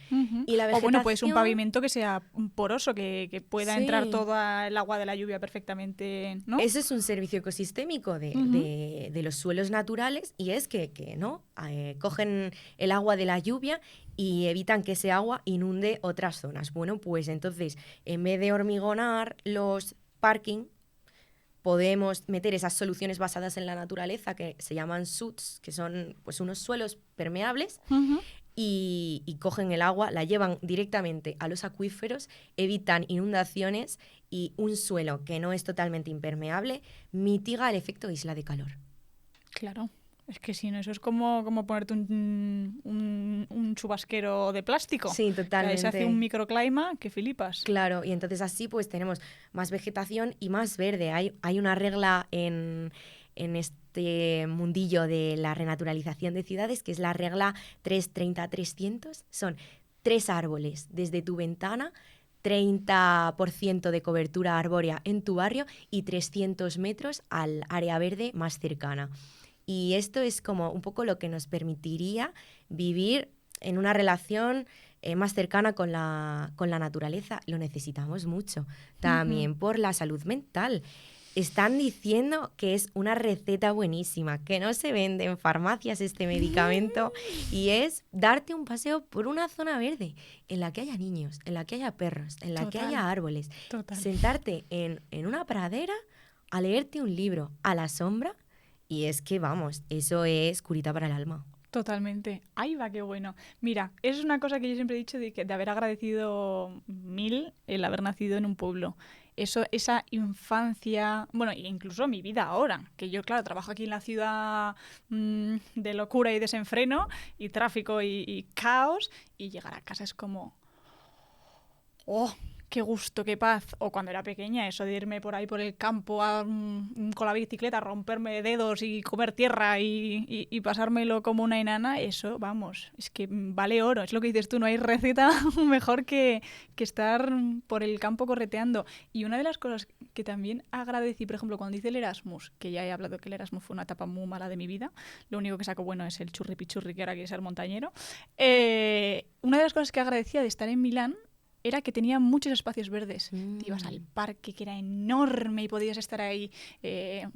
Y la vegetación... O bueno, pues un pavimento que sea poroso, que pueda entrar toda el agua de la lluvia perfectamente, ¿no? Ese es un servicio ecosistémico de los suelos naturales y es que ¿no? Cogen el agua de la lluvia y evitan que ese agua inunde otras zonas. Bueno, pues entonces, en vez de hormigonar los parking, podemos meter esas soluciones basadas en la naturaleza que se llaman SUTs, que son pues unos suelos permeables, y cogen el agua, la llevan directamente a los acuíferos, evitan inundaciones y un suelo que no es totalmente impermeable mitiga el efecto isla de calor. Claro. Es que si no, eso es como ponerte un chubasquero de plástico. Sí, totalmente. Que se hace un microclima que flipas. Claro, y entonces así pues tenemos más vegetación y más verde. Hay una regla en este mundillo de la renaturalización de ciudades que es la regla 3-30-300. Son 3 árboles desde tu ventana, 30% de cobertura arbórea en tu barrio y 300 metros al área verde más cercana. Y esto es como un poco lo que nos permitiría vivir en una relación más cercana con la naturaleza, lo necesitamos mucho. También por la salud mental. Están diciendo que es una receta buenísima, que no se vende en farmacias este medicamento, y es darte un paseo por una zona verde en la que haya niños, en la que haya perros, en la que haya árboles. Total. Sentarte en una pradera a leerte un libro a la sombra, y es que, vamos, eso es curita para el alma. Totalmente. Ahí va, qué bueno. Mira, es una cosa que yo siempre he dicho de haber agradecido el haber nacido en un pueblo. Eso, esa infancia, bueno, e incluso mi vida ahora, que yo, claro, trabajo aquí en la ciudad de locura y desenfreno, y tráfico y caos, y llegar a casa es como, ¡oh! ¡Qué gusto, qué paz! O cuando era pequeña, eso de irme por ahí por el campo con la bicicleta, romperme dedos y comer tierra y pasármelo como una enana, eso, vamos, es que vale oro. Es lo que dices tú, no hay receta mejor que estar por el campo correteando. Y una de las cosas que también agradecí, por ejemplo, cuando hice el Erasmus, que ya he hablado que el Erasmus fue una etapa muy mala de mi vida, lo único que saco bueno es el churri-pichurri, que ahora quiere ser montañero. Una de las cosas que agradecía de estar en Milán era que tenía muchos espacios verdes. Te ibas al parque, que era enorme, y podías estar ahí,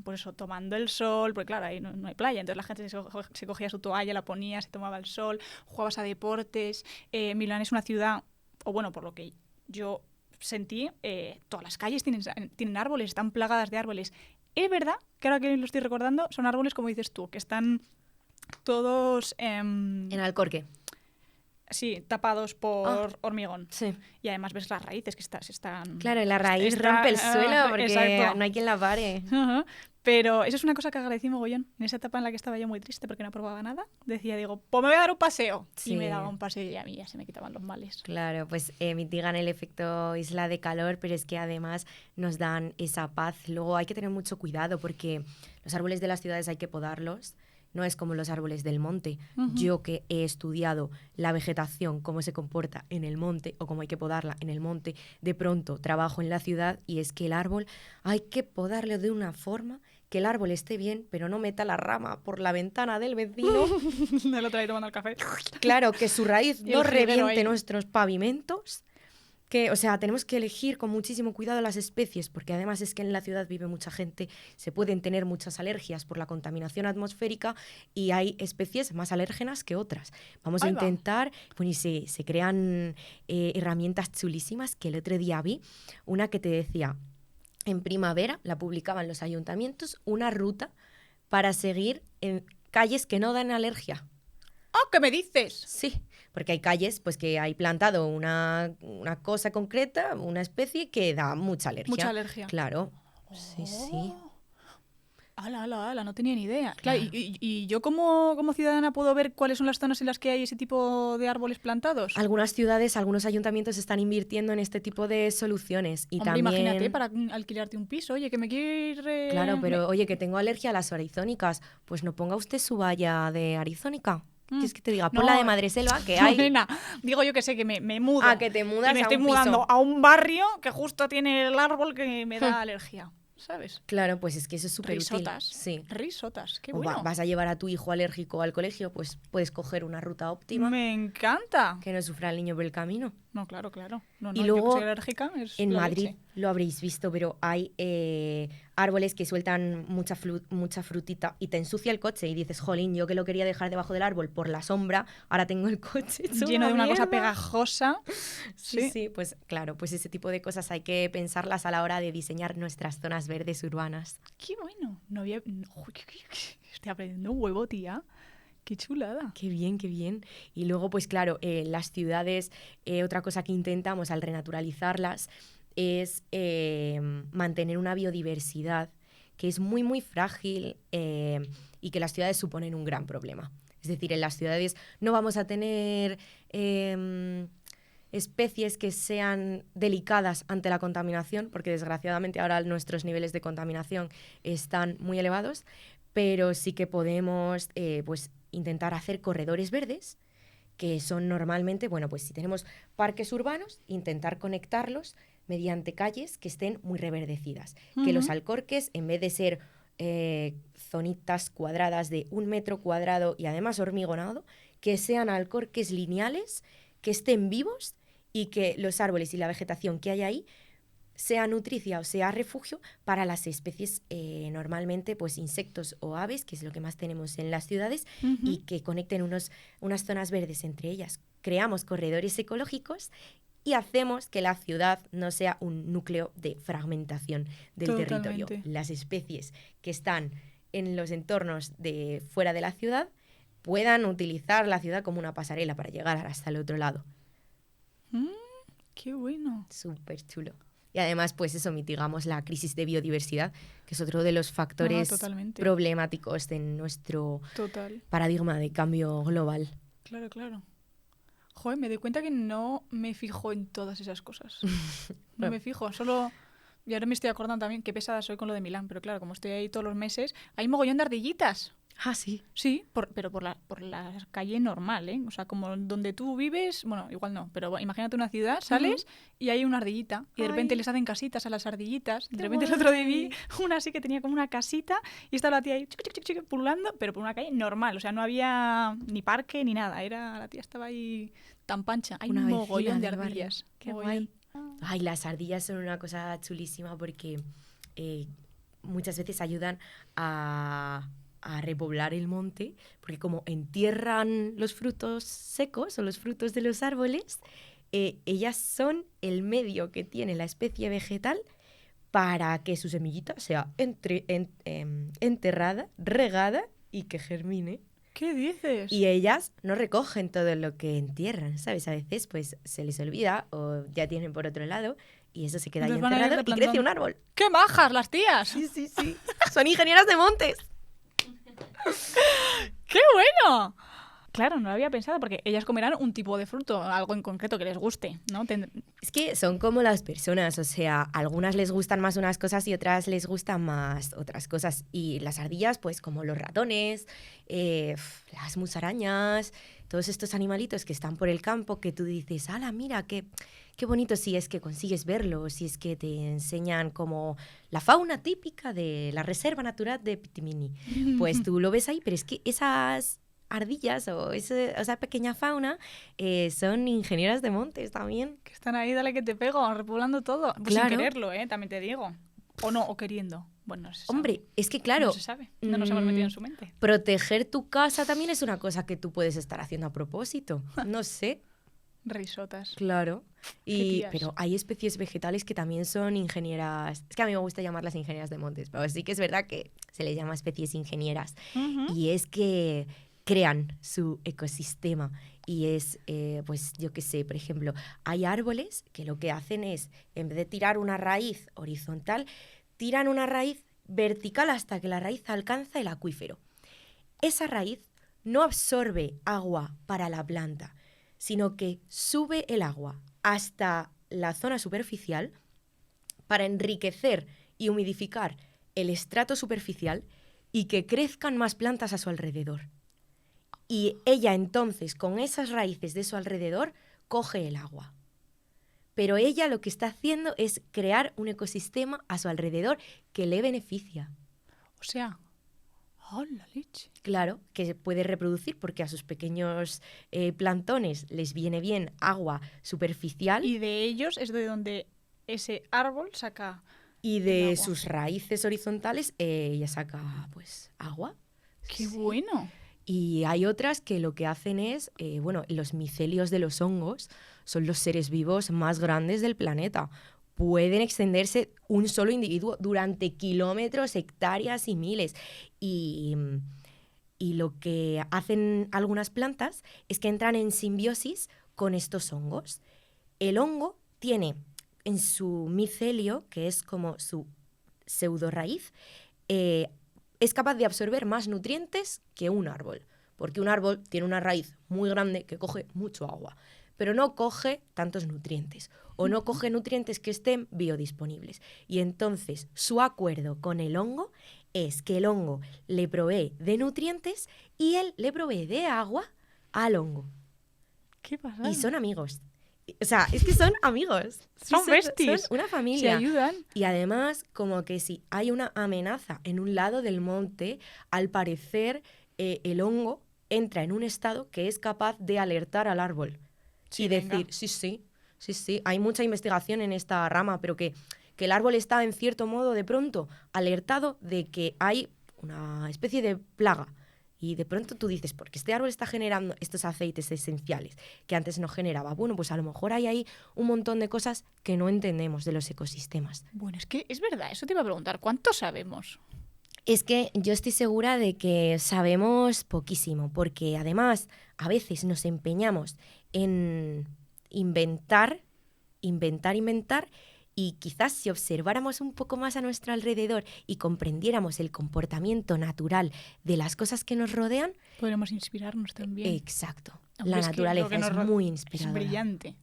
por eso, tomando el sol, porque claro, ahí no hay playa, entonces la gente se cogía su toalla, la ponía, se tomaba el sol, jugabas a deportes. Milán es una ciudad, o bueno, por lo que yo sentí, todas las calles tienen árboles, están plagadas de árboles. Es verdad que ahora que lo estoy recordando, son árboles, como dices tú, que están todos... En Alcorque. Sí, tapados por hormigón. Sí. Y además ves las raíces que están... Claro, y la raíz rompe el suelo porque exacto. no hay quien la pare. Uh-huh. Pero eso es una cosa que agradecí mogollón. En esa etapa en la que estaba yo muy triste porque no probaba nada, digo, pues me voy a dar un paseo. Sí. Y me daba un paseo y a mí ya se me quitaban los males. Claro, pues mitigan el efecto isla de calor, pero es que además nos dan esa paz. Luego hay que tener mucho cuidado porque los árboles de las ciudades hay que podarlos. No es como los árboles del monte. Uh-huh. Yo que he estudiado la vegetación, cómo se comporta en el monte o cómo hay que podarla en el monte, de pronto trabajo en la ciudad y es que el árbol hay que podarlo de una forma que el árbol esté bien, pero no meta la rama por la ventana del vecino. El otro ahí tomando el café. Claro, que su raíz Y no el jilguero reviente ahí. nuestros pavimentos. Que, o sea, tenemos que elegir con muchísimo cuidado las especies, porque además es que en la ciudad vive mucha gente, se pueden tener muchas alergias por la contaminación atmosférica y hay especies más alérgenas que otras. Vamos a Ahí va. intentar, bueno, y se crean herramientas chulísimas, que el otro día vi una que te decía, en primavera, la publicaban los ayuntamientos, una ruta para seguir en calles que no dan alergia. ¡Oh, qué me dices! Sí, porque hay calles pues que hay plantado una cosa concreta, una especie que da mucha alergia. Mucha alergia. Claro. Sí, sí. ¡Hala! No tenía ni idea. Claro. Claro, y yo como ciudadana puedo ver cuáles son las zonas en las que hay ese tipo de árboles plantados. Algunas ciudades, algunos ayuntamientos están invirtiendo en este tipo de soluciones. Y Hombre, también... imagínate, para alquilarte un piso, oye, que me quiero ir... Claro, pero oye, que tengo alergia a las arizónicas, pues no ponga usted su valla de arizónica. ¿Qué es que te diga? Pon la de Madreselva, que hay... Nena, digo yo que sé, que me mudo. Ah, que te mudas y me a estoy un mudando piso. a un barrio que justo tiene el árbol que me da alergia, ¿sabes? Claro, pues es que eso es súper útil. Risotas. Sí. Risotas, qué O bueno. vas a llevar a tu hijo alérgico al colegio, pues puedes coger una ruta óptima Me encanta. que no sufra el niño por el camino. No, claro. No, Y yo luego, que soy alérgica es en la Madrid leche. lo habréis visto, pero hay árboles que sueltan mucha frutita y te ensucia el coche y dices, jolín, yo que lo quería dejar debajo del árbol por la sombra, ahora tengo el coche hecho Lleno de una cosa mierda. pegajosa. Sí, pues claro, pues ese tipo de cosas hay que pensarlas a la hora de diseñar nuestras zonas verdes urbanas. Qué bueno. No había... Uy, estoy aprendiendo un huevo, tía. Qué chulada. Qué bien, qué bien. Y luego, pues claro, las ciudades, otra cosa que intentamos al renaturalizarlas es mantener una biodiversidad que es muy, muy frágil y que las ciudades suponen un gran problema. Es decir, en las ciudades no vamos a tener especies que sean delicadas ante la contaminación, porque desgraciadamente ahora nuestros niveles de contaminación están muy elevados, pero sí que podemos pues intentar hacer corredores verdes, que son normalmente, bueno, pues si tenemos parques urbanos, intentar conectarlos mediante calles que estén muy reverdecidas. Uh-huh. Que los alcorques, en vez de ser zonitas cuadradas de 1 metro cuadrado y además hormigonado, que sean alcorques lineales que estén vivos y que los árboles y la vegetación que hay ahí sea nutricia o sea refugio para las especies, normalmente pues insectos o aves, que es lo que más tenemos en las ciudades, y que conecten unas zonas verdes entre ellas. Creamos corredores ecológicos y hacemos que la ciudad no sea un núcleo de fragmentación del territorio. Las especies que están en los entornos de fuera de la ciudad puedan utilizar la ciudad como una pasarela para llegar hasta el otro lado. ¡Qué bueno! Súper chulo. Y además, pues eso, mitigamos la crisis de biodiversidad, que es otro de los factores problemáticos de nuestro paradigma de cambio global. Claro, claro. Joder, me doy cuenta que no me fijo en todas esas cosas. No me fijo, solo... Y ahora me estoy acordando también qué pesada soy con lo de Milán, pero claro, como estoy ahí todos los meses, hay mogollón de ardillitas. Ah, sí. Sí, pero por la calle normal, ¿eh? O sea, como donde tú vives, bueno, igual no, pero imagínate una ciudad, sales y hay una ardillita y de repente les hacen casitas a las ardillitas. De repente el otro día vi una así que tenía como una casita y estaba la tía ahí pululando, pero por una calle normal, o sea, no había ni parque ni nada, la tía estaba ahí tan pancha. Hay un mogollón de ardillas. Qué guay. Ay, las ardillas son una cosa chulísima porque muchas veces ayudan a repoblar el monte, porque como entierran los frutos secos o los frutos de los árboles, ellas son el medio que tiene la especie vegetal para que su semillita sea enterrada, regada y que germine. ¿Qué dices? Y ellas no recogen todo lo que entierran, ¿sabes? A veces pues se les olvida o ya tienen por otro lado y eso se queda ahí enterrado y crece un árbol. ¡Qué majas las tías! Sí, sí, sí. Son ingenieras de montes. ¡Qué bueno! Claro, no lo había pensado porque ellas comerán un tipo de fruto, algo en concreto que les guste, ¿no? Es que son como las personas, o sea, a algunas les gustan más unas cosas y otras les gustan más otras cosas. Y las ardillas, pues como los ratones, las musarañas, todos estos animalitos que están por el campo que tú dices, ¡hala, mira, qué bonito! Si es que consigues verlo, si es que te enseñan como la fauna típica de la Reserva Natural de Pitimini. Pues tú lo ves ahí, pero es que esas ardillas o esa pequeña fauna son ingenieras de montes también. Que están ahí, dale que te pego, repoblando todo. Pues claro. Sin quererlo, también te digo. O no, o queriendo. Bueno, no se sabe. Hombre, es que claro... No se sabe, no nos hemos metido en su mente. Proteger tu casa también es una cosa que tú puedes estar haciendo a propósito. No sé. Risotas. Claro. Pero hay especies vegetales que también son ingenieras. Es que a mí me gusta llamarlas ingenieras de montes, pero sí que es verdad que se les llama especies ingenieras. Y es que crean su ecosistema. Y es, pues yo qué sé, por ejemplo, hay árboles que lo que hacen es, en vez de tirar una raíz horizontal, tiran una raíz vertical hasta que la raíz alcanza el acuífero. Esa raíz no absorbe agua para la planta, sino que sube el agua hasta la zona superficial para enriquecer y humidificar el estrato superficial y que crezcan más plantas a su alrededor. Y ella entonces, con esas raíces de su alrededor, coge el agua. Pero ella lo que está haciendo es crear un ecosistema a su alrededor que le beneficia. O sea... ¡Oh, la leche! Claro, que se puede reproducir porque a sus pequeños plantones les viene bien agua superficial. Y de ellos es de donde ese árbol saca y de sus raíces horizontales ella saca pues agua. ¡Qué bueno! Y hay otras que lo que hacen es, los micelios de los hongos son los seres vivos más grandes del planeta. Pueden extenderse un solo individuo durante kilómetros, hectáreas y miles. Y lo que hacen algunas plantas es que entran en simbiosis con estos hongos. El hongo tiene en su micelio, que es como su pseudoraíz, es capaz de absorber más nutrientes que un árbol. Porque un árbol tiene una raíz muy grande que coge mucho agua, pero no coge tantos nutrientes o no coge nutrientes que estén biodisponibles. Y entonces su acuerdo con el hongo es que el hongo le provee de nutrientes y él le provee de agua al hongo. ¿Qué pasa? Y son amigos. O sea, es que son amigos. Son besties. Son una familia. Se ayudan. Y además, como que si hay una amenaza en un lado del monte, al parecer el hongo entra en un estado que es capaz de alertar al árbol. Sí, y venga. decir, sí, hay mucha investigación en esta rama, pero que el árbol está en cierto modo de pronto alertado de que hay una especie de plaga. Y de pronto tú dices, porque este árbol está generando estos aceites esenciales que antes no generaba. Bueno, pues a lo mejor hay ahí un montón de cosas que no entendemos de los ecosistemas. Bueno, es que es verdad, eso te iba a preguntar, ¿cuánto sabemos? Es que yo estoy segura de que sabemos poquísimo, porque además a veces nos empeñamos en inventar, y quizás si observáramos un poco más a nuestro alrededor y comprendiéramos el comportamiento natural de las cosas que nos rodean. Podremos inspirarnos también. Exacto. Hombre, La es que naturaleza lo que es muy inspiradora. Es brillante.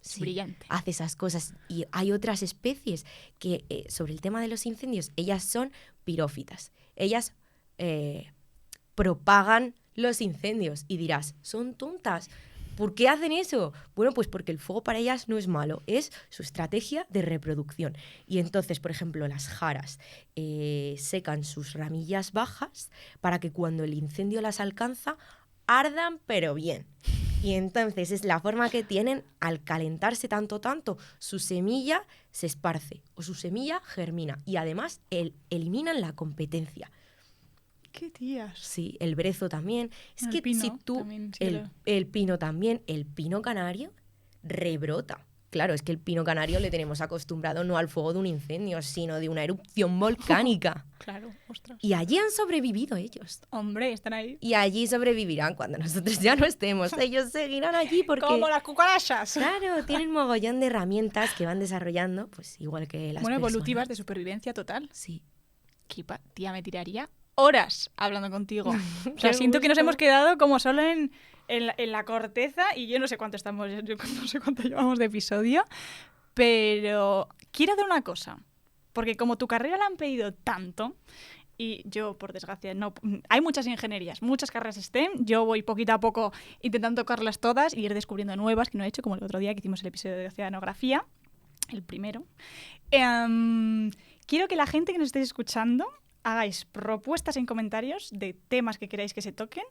Es Sí, brillante. hace esas cosas. Y hay otras especies que, sobre el tema de los incendios, ellas son pirófitas. Ellas propagan los incendios. Y dirás, ¿son tontas? ¿Por qué hacen eso? Bueno, pues porque el fuego para ellas no es malo, es su estrategia de reproducción. Y entonces, por ejemplo, las jaras secan sus ramillas bajas para que cuando el incendio las alcanza, ardan pero bien. Y entonces es la forma que tienen al calentarse tanto, su semilla se esparce o su semilla germina. Y además eliminan la competencia. ¡Qué tías! Sí, el brezo también. Es El que pino si tú... también, sí, el pino también, el pino canario rebrota. Claro, es que el pino canario le tenemos acostumbrado no al fuego de un incendio, sino de una erupción volcánica. Claro, ostras. Y allí han sobrevivido ellos. Hombre, están ahí. Y allí sobrevivirán cuando nosotros ya no estemos. Ellos seguirán allí porque... ¡Como las cucarachas! Claro, tienen mogollón de herramientas que van desarrollando, pues igual que las personas. Evolutivas de supervivencia total. Sí. Tía, me tiraría horas hablando contigo. O sea, Qué siento que nos gusto. hemos quedado como solo en la corteza y yo no sé cuánto estamos, yo no sé cuánto llevamos de episodio, pero quiero hacer una cosa, porque como tu carrera la han pedido tanto y yo, por desgracia, no, hay muchas ingenierías, muchas carreras STEM, yo voy poquito a poco intentando tocarlas todas y ir descubriendo nuevas que no he hecho, como el otro día que hicimos el episodio de oceanografía, el primero. Quiero que la gente que nos estéis escuchando hagáis propuestas en comentarios de temas que queráis que se toquen.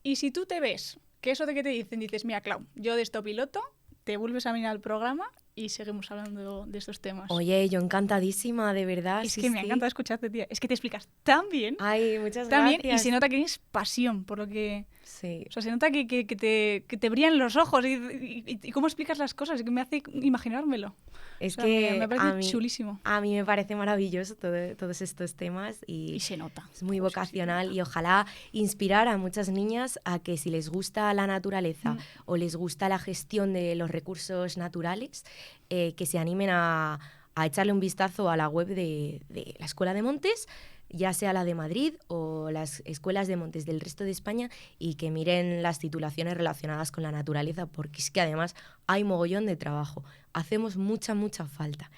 Y si tú te ves que eso de que te dicen, dices, mira, Clau, yo de esto piloto, te vuelves a venir al programa y seguimos hablando de estos temas. Oye, yo encantadísima, de verdad. Es sí, que me ha encantado escucharte, tía. Es que te explicas tan bien. Ay, muchas También, gracias. y se nota que tienes pasión por lo que... Sí. O sea, se nota que te brillan los ojos y cómo explicas las cosas, que me hace imaginármelo. Es O sea, que me parece chulísimo. A mí me parece maravilloso todos estos temas Y se nota. es muy Pues vocacional y ojalá inspirar a muchas niñas a que si les gusta la naturaleza o les gusta la gestión de los recursos naturales, que se animen a echarle un vistazo a la web de la Escuela de Montes, ya sea la de Madrid o las escuelas de montes del resto de España, y que miren las titulaciones relacionadas con la naturaleza, porque es que además hay mogollón de trabajo. Hacemos mucha falta.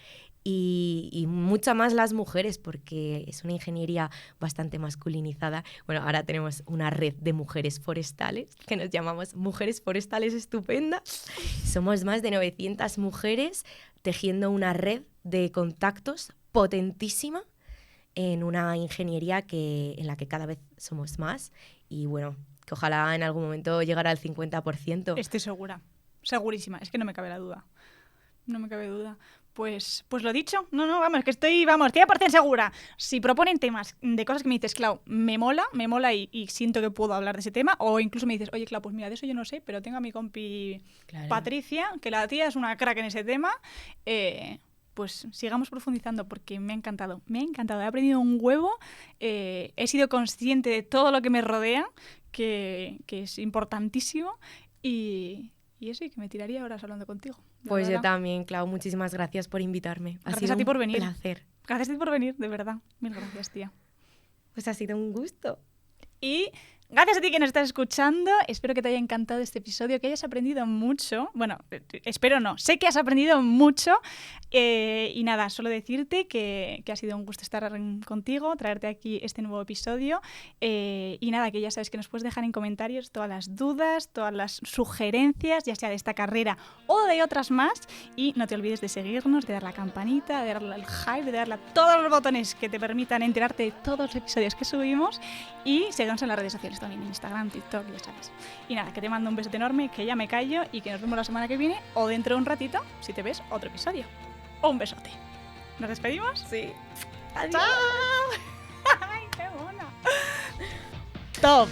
Y mucha más las mujeres, porque es una ingeniería bastante masculinizada. Bueno, ahora tenemos una red de mujeres forestales, que nos llamamos Mujeres Forestales Estupendas. Somos más de 900 mujeres tejiendo una red de contactos potentísima en una ingeniería en la que cada vez somos más, y bueno, que ojalá en algún momento llegara al 50%. Estoy segura, segurísima, es que no me cabe la duda. No me cabe duda. Pues lo dicho, vamos, que estoy 100% segura. Si proponen temas de cosas que me dices, Clau, me mola y siento que puedo hablar de ese tema, o incluso me dices, oye, Clau, pues mira, de eso yo no sé, pero tengo a mi compi Patricia, que la tía es una crack en ese tema, pues sigamos profundizando porque me ha encantado, he aprendido un huevo, he sido consciente de todo lo que me rodea, que es importantísimo, y eso, y que me tiraría horas hablando contigo. Pues yo también, Clau, muchísimas gracias por invitarme. Gracias a ti por venir. Un placer. Gracias a ti por venir, de verdad. Mil gracias, tía. Pues ha sido un gusto. Y gracias a ti que nos estás escuchando. Espero que te haya encantado este episodio, que hayas aprendido mucho. Bueno, espero no. Sé que has aprendido mucho. Y nada, solo decirte que ha sido un gusto estar contigo, traerte aquí este nuevo episodio. Y nada, que ya sabes que nos puedes dejar en comentarios todas las dudas, todas las sugerencias, ya sea de esta carrera o de otras más. Y no te olvides de seguirnos, de dar la campanita, de darle al hype, de darle a todos los botones que te permitan enterarte de todos los episodios que subimos. Y síganos en las redes sociales también en Instagram, TikTok, ya sabes. Y nada, que te mando un besote enorme, que ya me callo y que nos vemos la semana que viene o dentro de un ratito, si te ves, otro episodio. Un besote. ¿Nos despedimos? Sí. ¡Chao! ¡Ay, qué mona! ¡Top!